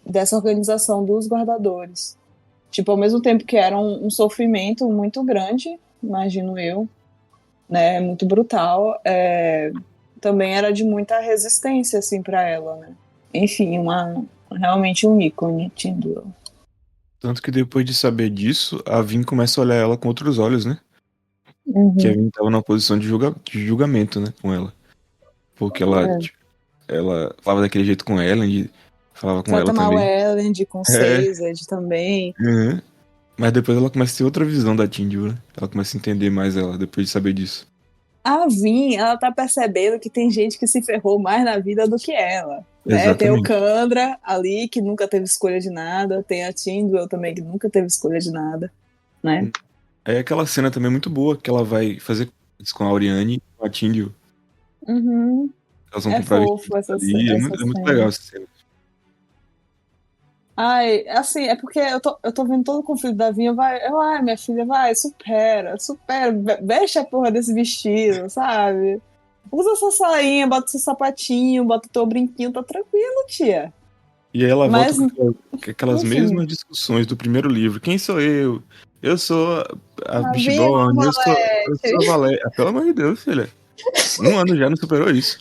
dessa organização dos guardadores. Tipo, ao mesmo tempo que era um sofrimento muito grande, imagino eu, né, muito brutal, também era de muita resistência, assim, para ela, né. Enfim, realmente um ícone, Tindwyl. Tanto que depois de saber disso, a Vin começa a olhar ela com outros olhos, né? Que a Uhum. Vin tava numa posição de julgamento, né? Com ela. Porque ela, É. tipo, ela falava daquele jeito com ela e falava com ela Trata mal também. Elend, com É, Caesar também. uhum. Mas depois ela começa a ter outra visão da Tindyu, né? Ela começa a entender mais ela depois de saber disso. A Vin, ela tá percebendo que tem gente que se ferrou mais na vida do que ela. Né? Tem o Exatamente. Kandra ali, que nunca teve escolha de nada. Tem a Tindwyl também, que nunca teve escolha de nada. Né? Aí aquela cena também é muito boa, que ela vai fazer isso com a Oriane e com a Tindyu. Uhum. Elas vão É comprar vestido fofo essa, ali. essa É muito legal cena. essa cena. Ai, assim, é porque eu tô vendo todo o conflito da Vinha, ai, minha filha, vai, supera, veste a porra desse vestido, sabe? Usa sua sainha, bota seu sapatinho, bota teu brinquinho, tá tranquilo, tia. E aí ela volta Mas, com aquelas enfim, mesmas discussões do primeiro livro. Quem sou eu? Eu sou a a Vinha é uma Mistborn, eu sou a valete. Valé. Ah, pelo amor de Deus, filha. Um ano já não superou isso.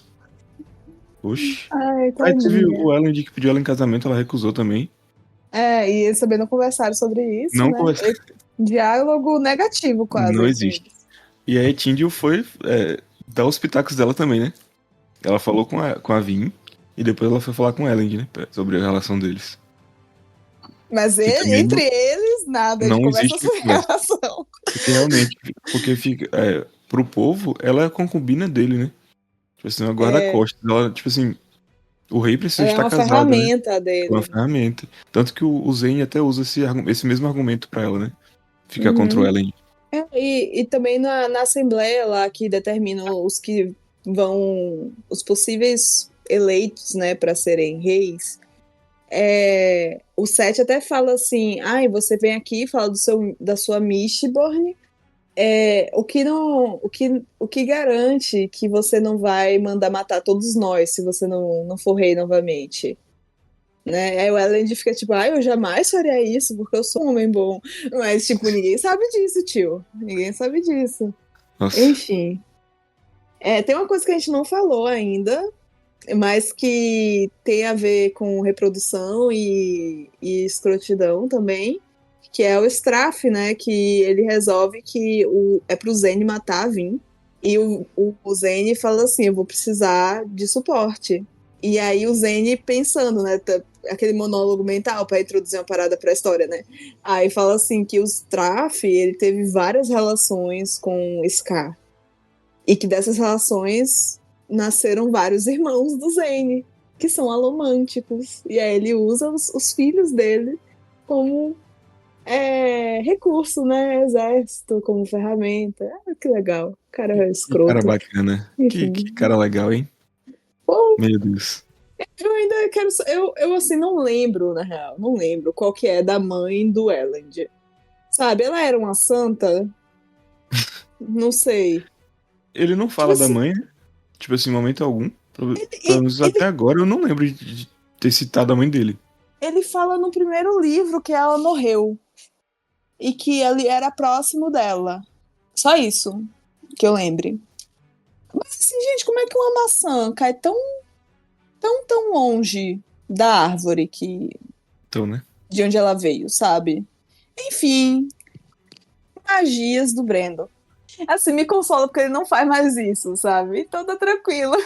Oxi. Ai, Aí teve tadinha. o Elend que pediu ela em casamento, ela recusou também. É, e eles também não conversaram sobre isso, Não né? conversou. Diálogo negativo quase Não entre existe. eles. E aí Tindil foi dar os pitacos dela também, né? Ela falou com a Vin e depois ela foi falar com o Elend, né? Sobre a relação deles. Mas Que também entre eles, nada de não conversa existe sobre conversa. relação. Porque realmente, porque fica, pro povo, ela é a concubina dele, né? Tipo assim, uma É, guarda-costas. Ela, tipo assim, o rei precisa ela é estar uma casado, né? ferramenta É uma dele. ferramenta. Tanto que o Zane até usa esse mesmo argumento pra ela, né? Ficar contra o Uhum. Ellen. E também na Assembleia lá que determina os que vão, os possíveis eleitos, né, para serem reis. O Seth até fala assim: ai, você vem aqui e fala da sua Mistborn. O que garante que você não vai mandar matar todos nós se você não for rei novamente? Né? Aí o Elend fica tipo, eu jamais faria isso porque eu sou um homem bom. Mas, tipo, ninguém sabe disso, tio. Ninguém sabe disso. Nossa. Enfim. Tem uma coisa que a gente não falou ainda, mas que tem a ver com reprodução e escrotidão também, que é o Straff, né? Que ele resolve que é pro Zane matar a Vin. E o Zane fala assim: eu vou precisar de suporte. E aí o Zane pensando, né? Aquele monólogo mental para introduzir uma parada pra história, né? Aí fala assim que o Straff, ele teve várias relações com Scar. E que dessas relações nasceram vários irmãos do Zane, que são alomânticos. E aí ele usa os filhos dele como recurso, né? Exército, como ferramenta. Ah, que legal. O cara é Que cara escroto. bacana. Que Enfim. cara legal, hein? Pô, Meu Deus. eu ainda quero. Eu assim, não lembro, na real. Não lembro qual que é da mãe do Elend. Sabe, ela era uma santa? Não sei. Ele não Tipo fala da assim, mãe, né? Tipo assim, em momento algum. Pelo ele, menos até ele, agora eu não lembro de ter citado a mãe dele. ele fala no primeiro livro que ela morreu. E que ele era próximo dela. Só isso que eu lembre. Mas assim, gente, como é que uma maçã cai tão longe da árvore Então, né? de onde ela veio, sabe? Enfim, magias do Brandon. Assim, me consola porque ele não faz mais isso, sabe? Então tá tranquilo.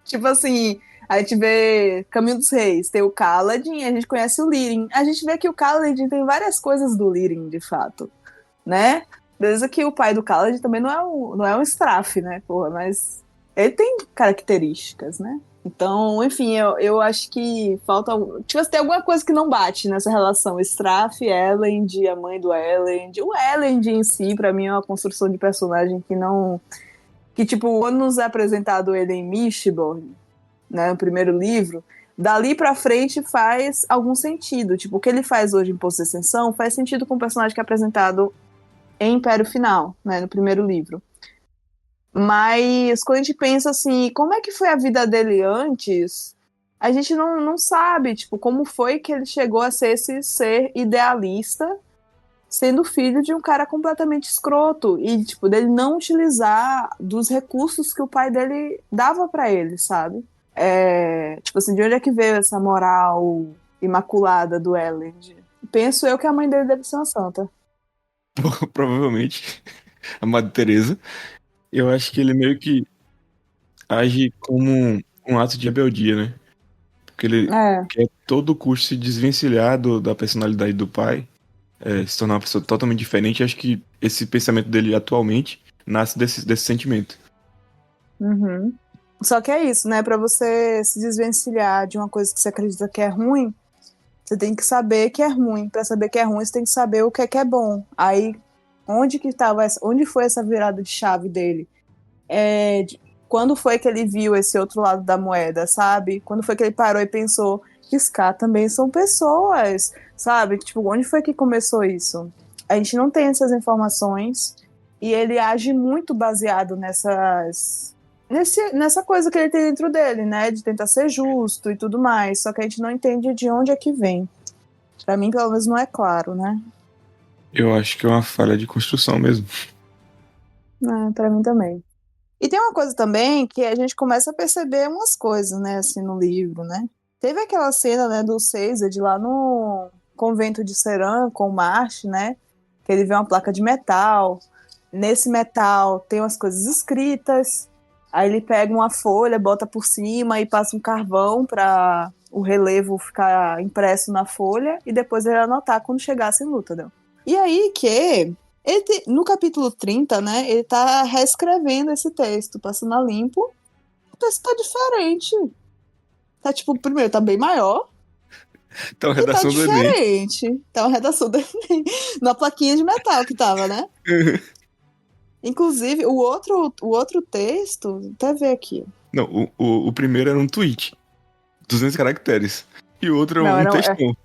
Tipo assim, a gente vê Caminho dos Reis, tem o Kaladin e a gente conhece o Lirin. A gente vê que o Kaladin tem várias coisas do Lirin, de fato, né? Beleza que o pai do Kaladin também não é um Straff, né, porra, mas ele tem características, né? Então, enfim, eu acho que falta. Tipo, tem alguma coisa que não bate nessa relação. Straff, Elend, a mãe do Elend. O Elend em si, pra mim, é uma construção de personagem que não. Que, tipo, quando nos é apresentado ele em Mistborn, né, no primeiro livro, dali pra frente faz algum sentido. Tipo, o que ele faz hoje em Poço de Ascensão faz sentido com o personagem que é apresentado em Império Final, né, no primeiro livro. Mas quando a gente pensa assim, como é que foi a vida dele antes, a gente não sabe, tipo, como foi que ele chegou a ser esse ser idealista, sendo filho de um cara completamente escroto e, tipo, dele não utilizar dos recursos que o pai dele dava para ele, sabe? Tipo assim, de onde é que veio essa moral imaculada do Elend? Penso eu que a mãe dele deve ser uma santa. Provavelmente. A Madre Teresa. Eu acho que ele meio que age como um ato de rebeldia, né? Porque ele É. quer a todo custo se desvencilhar da personalidade do pai, se tornar uma pessoa totalmente diferente. Acho que esse pensamento dele atualmente nasce desse sentimento. Uhum. Só que é isso, né? Pra você se desvencilhar de uma coisa que você acredita que é ruim, você tem que saber que é ruim. Pra saber que é ruim, você tem que saber o que é bom. Aí, onde foi essa virada de chave dele? Quando foi que ele viu esse outro lado da moeda, sabe? Quando foi que ele parou e pensou que os caras também são pessoas, sabe? Tipo, onde foi que começou isso? A gente não tem essas informações e ele age muito baseado nessa coisa que ele tem dentro dele, né? De tentar ser justo e tudo mais. Só que a gente não entende de onde é que vem. Pra mim, pelo menos, não é claro, né? Eu acho que é uma falha de construção mesmo. Pra mim também. E tem uma coisa também que a gente começa a perceber umas coisas, né, assim, no livro, né? Teve aquela cena, né, do Caesar de lá no convento de Seran com o Marsh, né? Que ele vê uma placa de metal. Nesse metal tem umas coisas escritas. Aí ele pega uma folha, bota por cima e passa um carvão para o relevo ficar impresso na folha e depois ele anotar quando chegasse em luta, né? E aí que no capítulo 30, né, ele tá reescrevendo esse texto, passando a limpo. O texto tá diferente. Tá, tipo, primeiro, tá bem maior Então, e tá redação do Enem. diferente. Tá uma redação do Enem, na plaquinha de metal que tava, né? Inclusive, o outro texto, até ver aqui. Não, o primeiro era um tweet, 200 caracteres. E o outro é Não, um era, textão.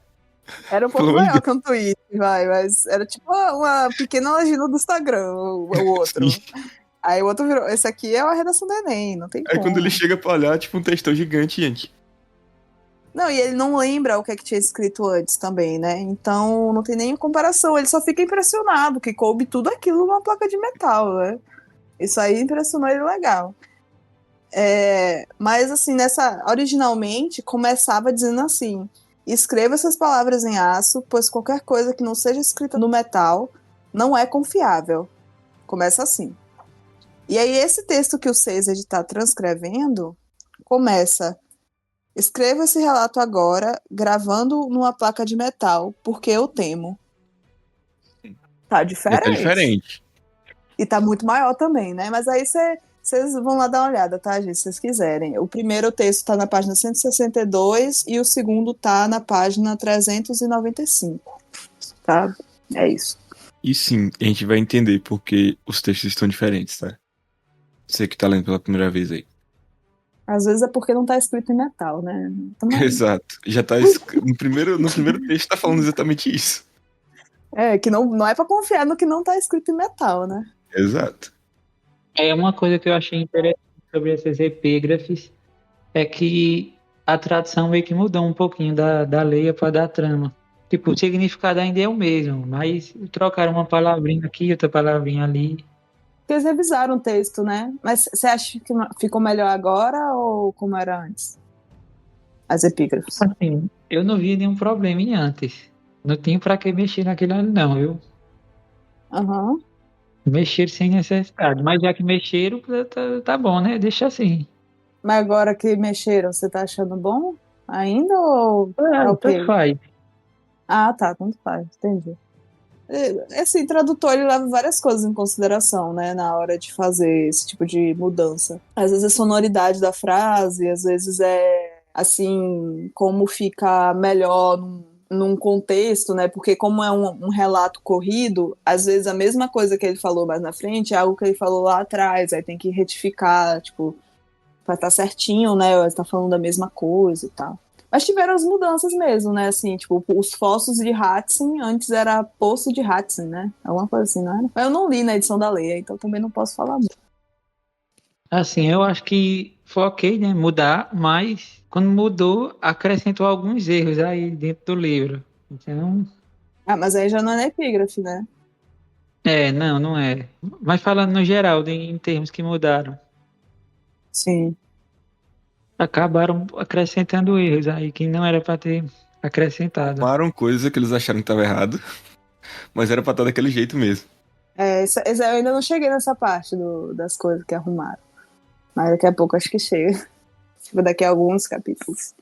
era um Pelo pouco amor de maior Deus. que um tweet, mas era tipo uma pequena legenda do Instagram, o Sim. outro. Aí o outro virou. Esse aqui é uma redação do Enem, não tem Aí quando ele como. chega pra olhar, tipo um textão gigante, gente. Não, e ele não lembra o que é que tinha escrito antes também, né? Então não tem nem comparação. Ele só fica impressionado que coube tudo aquilo numa placa de metal, né? Isso aí impressionou ele legal. Mas assim, originalmente começava dizendo assim: escreva essas palavras em aço, pois qualquer coisa que não seja escrita no metal não é confiável. Começa assim. E aí esse texto que o Caesar está transcrevendo começa: Escreva esse relato agora, gravando numa placa de metal, porque eu temo. Tá Já tá diferente. diferente. E tá muito maior também, né? Mas aí vocês vão lá dar uma olhada, tá, gente? Se vocês quiserem. O primeiro texto tá na página 162 e o segundo tá na página 395, tá? É isso. E sim, a gente vai entender porque os textos estão diferentes, tá? Você que tá lendo pela primeira vez aí. Às vezes é porque não tá escrito em metal, né? Também. Exato. Já tá no primeiro texto tá falando exatamente isso. É, que não é pra confiar no que não tá escrito em metal, né? Exato. É uma coisa que eu achei interessante sobre essas epígrafes, é que a tradução meio que mudou um pouquinho da leia para da trama. Tipo, o significado ainda é o mesmo, mas trocaram uma palavrinha aqui, outra palavrinha ali. Porque eles revisaram o texto, né? Mas você acha que ficou melhor agora ou como era antes? As epígrafes. Assim, eu não vi nenhum problema em antes. Não tinha pra que mexer naquilo ali, não, viu? Aham. Mexer sem necessidade. Mas já que mexeram, tá bom, né? Deixa assim. Mas agora que mexeram, você tá achando bom ainda ou tá Tanto ok? faz. Ah, tá, tanto faz, entendi. Assim, tradutor ele leva várias coisas em consideração, né, na hora de fazer esse tipo de mudança. Às vezes é sonoridade da frase, às vezes é, assim, como fica melhor num contexto, né, porque como é um relato corrido, às vezes a mesma coisa que ele falou mais na frente é algo que ele falou lá atrás, aí tem que retificar, tipo, pra estar certinho, né, ou tá falando a mesma coisa e tal. Mas tiveram as mudanças mesmo, né? Assim, tipo, os fossos de Hatzin antes era poço de Hatzin, né? Alguma coisa assim, não era? Mas eu não li na edição da Leia, então também não posso falar muito. Assim, eu acho que foi ok, né? Mudar, mas quando mudou, acrescentou alguns erros aí dentro do livro. Então, Ah, mas aí já não é na epígrafe, né? não é. Mas falando no geral, em termos que mudaram, Sim. acabaram acrescentando erros aí que não era para ter acrescentado. Arrumaram coisa que eles acharam que tava errado, mas era pra estar daquele jeito mesmo. Eu ainda não cheguei nessa parte das coisas que arrumaram. Mas daqui a pouco acho que chega. Tipo, daqui a alguns capítulos.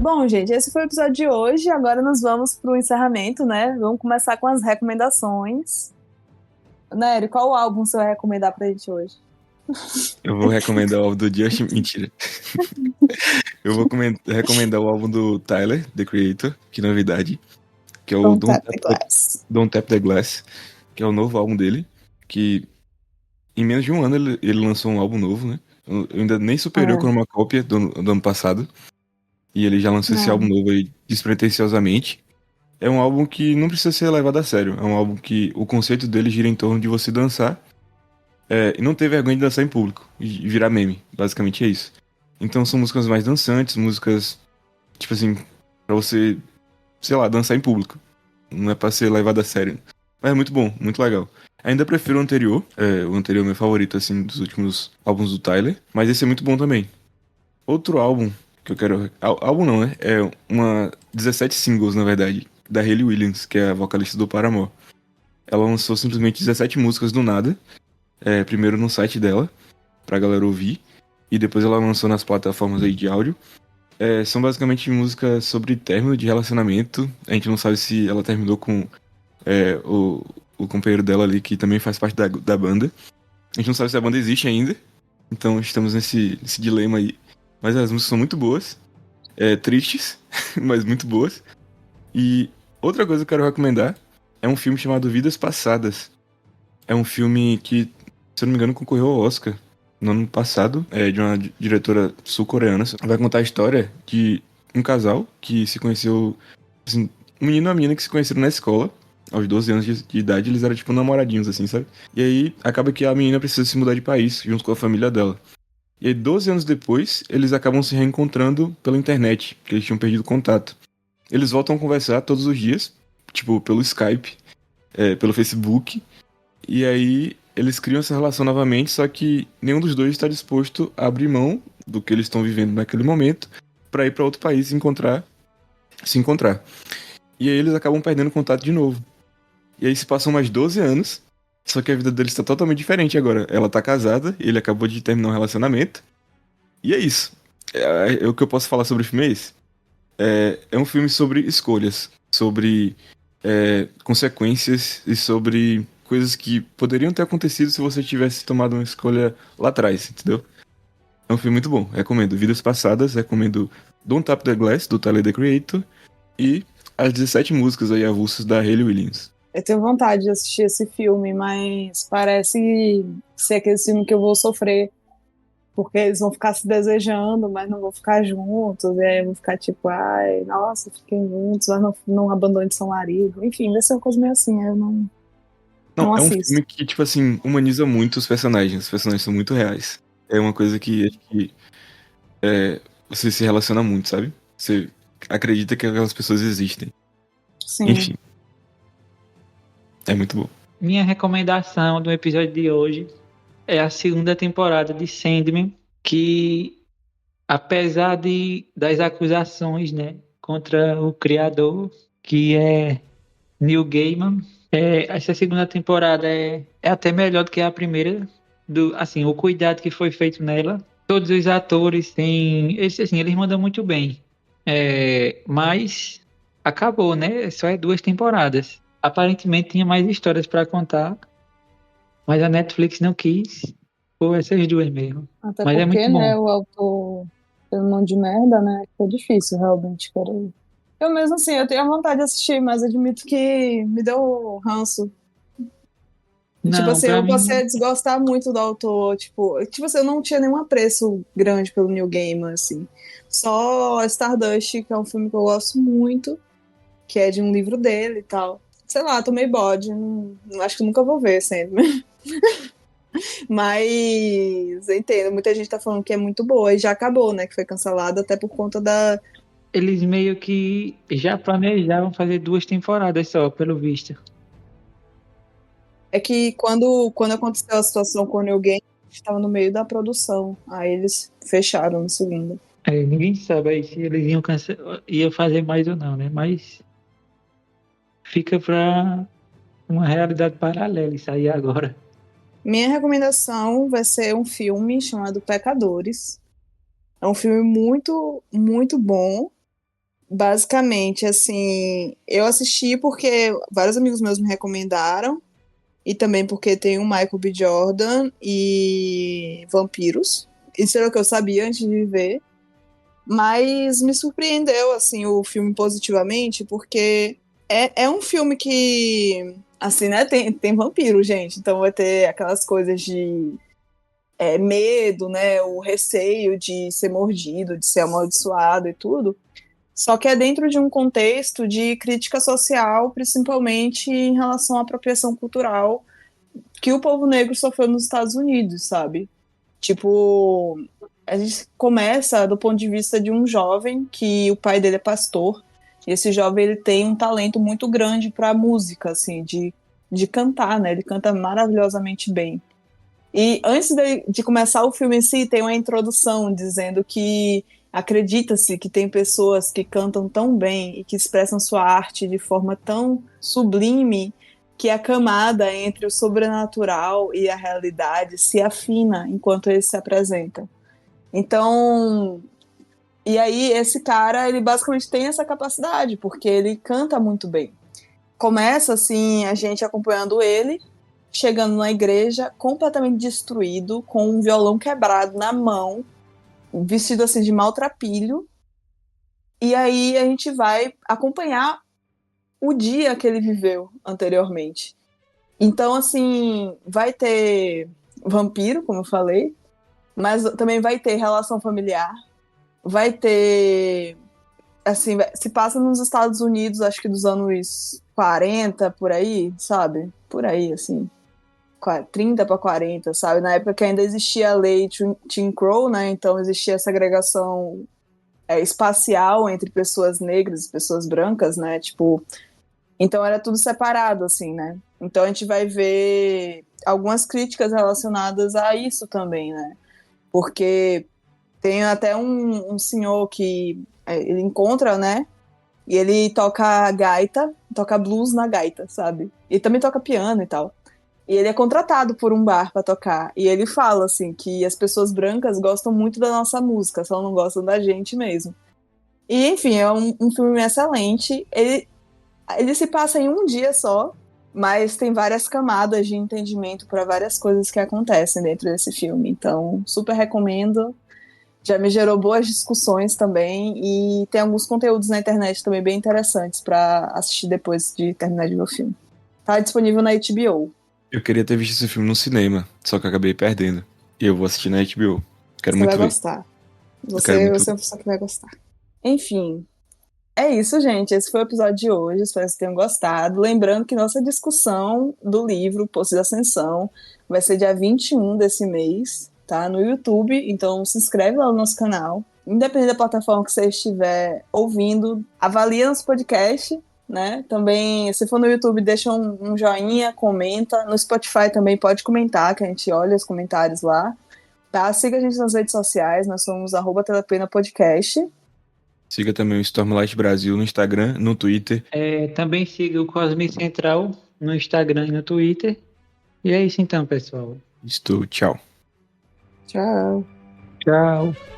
Bom, gente, esse foi o episódio de hoje. Agora nós vamos pro encerramento, né? Vamos começar com as recomendações. Nery, qual álbum você vai recomendar pra gente hoje? Eu vou recomendar o álbum do Justin. Mentira. Eu vou recomendar o álbum do Tyler, The Creator, que novidade. Que é o Don't Tap the Glass. Don't Tap the Glass, que é o novo álbum dele. Que em menos de um ano ele lançou um álbum novo, né? Eu ainda nem superei o Chroma Cópia do ano passado. E ele já lançou esse álbum novo aí despretensiosamente. É um álbum que não precisa ser levado a sério. É um álbum que o conceito dele gira em torno de você dançar e não ter vergonha de dançar em público e virar meme. Basicamente é isso. Então são músicas mais dançantes, músicas, tipo assim, pra você, sei lá, dançar em público. Não é pra ser levado a sério. Mas é muito bom, muito legal. Ainda prefiro o anterior é meu favorito, assim, dos últimos álbuns do Tyler. Mas esse é muito bom também. Outro álbum que eu quero... Álbum não, né? É uma 17 singles, na verdade, da Hayley Williams, que é a vocalista do Paramore. Ela lançou simplesmente 17 músicas do nada. Primeiro no site dela, pra galera ouvir. E depois ela lançou nas plataformas aí de áudio. São basicamente músicas sobre término de relacionamento. A gente não sabe se ela terminou com o companheiro dela ali, que também faz parte da banda. A gente não sabe se a banda existe ainda. Então estamos nesse dilema aí. Mas as músicas são muito boas. Tristes, mas muito boas. E outra coisa que eu quero recomendar é um filme chamado Vidas Passadas. É um filme que, se eu não me engano, concorreu ao Oscar no ano passado, de uma diretora sul-coreana. Vai contar a história de um casal que se conheceu, assim, um menino e uma menina que se conheceram na escola. Aos 12 anos de idade, eles eram tipo namoradinhos, assim, sabe? E aí, acaba que a menina precisa se mudar de país, junto com a família dela. E aí, 12 anos depois, eles acabam se reencontrando pela internet, porque eles tinham perdido contato. Eles voltam a conversar todos os dias, tipo, pelo Skype, pelo Facebook. E aí, eles criam essa relação novamente, só que nenhum dos dois está disposto a abrir mão do que eles estão vivendo naquele momento para ir para outro país e se encontrar. E aí, eles acabam perdendo contato de novo. E aí, se passam mais 12 anos, Só que a vida deles tá totalmente diferente agora. Ela tá casada, ele acabou de terminar um relacionamento. E é isso. O que eu posso falar sobre o filme é esse. É um filme sobre escolhas, sobre consequências e sobre coisas que poderiam ter acontecido se você tivesse tomado uma escolha lá atrás, entendeu? É um filme muito bom, recomendo. Vidas Passadas, recomendo Don't Tap the Glass, do Tyler, The Creator, e as 17 músicas aí avulsas da Hayley Williams. Eu tenho vontade de assistir esse filme, mas parece ser aquele filme que eu vou sofrer, porque eles vão ficar se desejando, mas não vão ficar juntos, e aí vão ficar tipo, ai, nossa, fiquem juntos, mas não abandone seu marido. Enfim, vai ser uma coisa meio assim, eu não Não, é um assisto. filme que, tipo assim, humaniza muito os personagens são muito reais. É uma coisa que acho que você se relaciona muito, sabe? Você acredita que aquelas pessoas existem. Sim. Enfim. É muito bom. Minha recomendação do episódio de hoje é a segunda temporada de Sandman, que apesar das acusações, né, contra o criador, que é Neil Gaiman, essa segunda temporada é até melhor do que a primeira, assim, o cuidado que foi feito nela. Todos os atores eles mandam muito bem. Mas acabou, né? Só é 2 temporadas. Aparentemente tinha mais histórias para contar, mas a Netflix não quis por essas 2 mesmo. Até Mas é porque, muito né, bom. o autor fez um monte de merda, né? Foi difícil realmente querer. Eu mesmo assim, eu tenho vontade de assistir, mas admito que me deu ranço. Tipo Não, assim, pra eu passei a mim, desgostar muito do autor, tipo assim, eu não tinha nenhum apreço grande pelo Neil Gaiman, assim. Só Stardust, que é um filme que eu gosto muito, que é de um livro dele e tal. Sei lá, tomei bode, acho que nunca vou ver sempre. Mas eu entendo, muita gente tá falando que é muito boa e já acabou, né? Que foi cancelada até por conta da. eles meio que já planejavam fazer 2 temporadas só, pelo visto. É que quando aconteceu a situação com o Neil Gaiman, a gente tava no meio da produção. Aí eles fecharam no segundo. Ninguém sabe aí se eles iam fazer mais ou não, né? Mas fica pra uma realidade paralela isso aí agora. Minha recomendação vai ser um filme chamado Pecadores. É um filme muito, muito bom. Basicamente, assim, eu assisti porque vários amigos meus me recomendaram. E também porque tem o Michael B. Jordan e vampiros. Isso era o que eu sabia antes de ver. Mas me surpreendeu, assim, o filme positivamente, porque é um filme que, assim, né, tem vampiro, gente. Então vai ter aquelas coisas de medo, né, o receio de ser mordido, de ser amaldiçoado e tudo. Só que é dentro de um contexto de crítica social, principalmente em relação à apropriação cultural que o povo negro sofreu nos Estados Unidos, sabe? Tipo, a gente começa do ponto de vista de um jovem que o pai dele é pastor, e esse jovem ele tem um talento muito grande para música, assim, de cantar, né? Ele canta maravilhosamente bem. E antes de começar o filme em si, tem uma introdução dizendo que acredita-se que tem pessoas que cantam tão bem e que expressam sua arte de forma tão sublime que a camada entre o sobrenatural e a realidade se afina enquanto ele se apresenta. Então, e aí esse cara, ele basicamente tem essa capacidade, porque ele canta muito bem. Começa assim, a gente acompanhando ele, chegando na igreja, completamente destruído, com um violão quebrado na mão, vestido assim de maltrapilho. E aí a gente vai acompanhar o dia que ele viveu anteriormente. Então, assim, vai ter vampiro, como eu falei, mas também vai ter relação familiar, vai ter, assim, se passa nos Estados Unidos, acho que dos anos 40, por aí, sabe? Por aí, assim, 30 para 40, sabe? Na época que ainda existia a lei Jim Crow, né? Então existia a segregação espacial entre pessoas negras e pessoas brancas, né? Tipo, então era tudo separado, assim, né? Então a gente vai ver algumas críticas relacionadas a isso também, né? Porque tem até um senhor que ele encontra, né? E ele toca gaita, toca blues na gaita, sabe? E também toca piano e tal. E ele é contratado por um bar pra tocar. E ele fala, assim, que as pessoas brancas gostam muito da nossa música, só não gostam da gente mesmo. E, enfim, é um filme excelente. Ele se passa em um dia só, mas tem várias camadas de entendimento para várias coisas que acontecem dentro desse filme. Então, super recomendo. Já me gerou boas discussões também. E tem alguns conteúdos na internet também bem interessantes para assistir depois de terminar de ver o filme. Tá disponível na HBO. Eu queria ter visto esse filme no cinema, só que eu acabei perdendo. E eu vou assistir na HBO. Quero Você muito vai ver. gostar. Eu quero muito Você é uma pessoa que vai gostar. Enfim, é isso, gente. Esse foi o episódio de hoje. Espero que vocês tenham gostado. Lembrando que nossa discussão do livro Poço de Ascensão vai ser dia 21 desse mês, tá? No YouTube. Então se inscreve lá no nosso canal. Independente da plataforma que você estiver ouvindo, avalia nosso podcast, né? Também, se for no YouTube, deixa um joinha, comenta. No Spotify também pode comentar, que a gente olha os comentários lá. Tá? Siga a gente nas redes sociais. Nós somos @telepena podcast. Siga também o Stormlight Brasil no Instagram, no Twitter. Também siga o Cosme Central no Instagram e no Twitter. E é isso então, pessoal. Estou, tchau. Tchau. Tchau.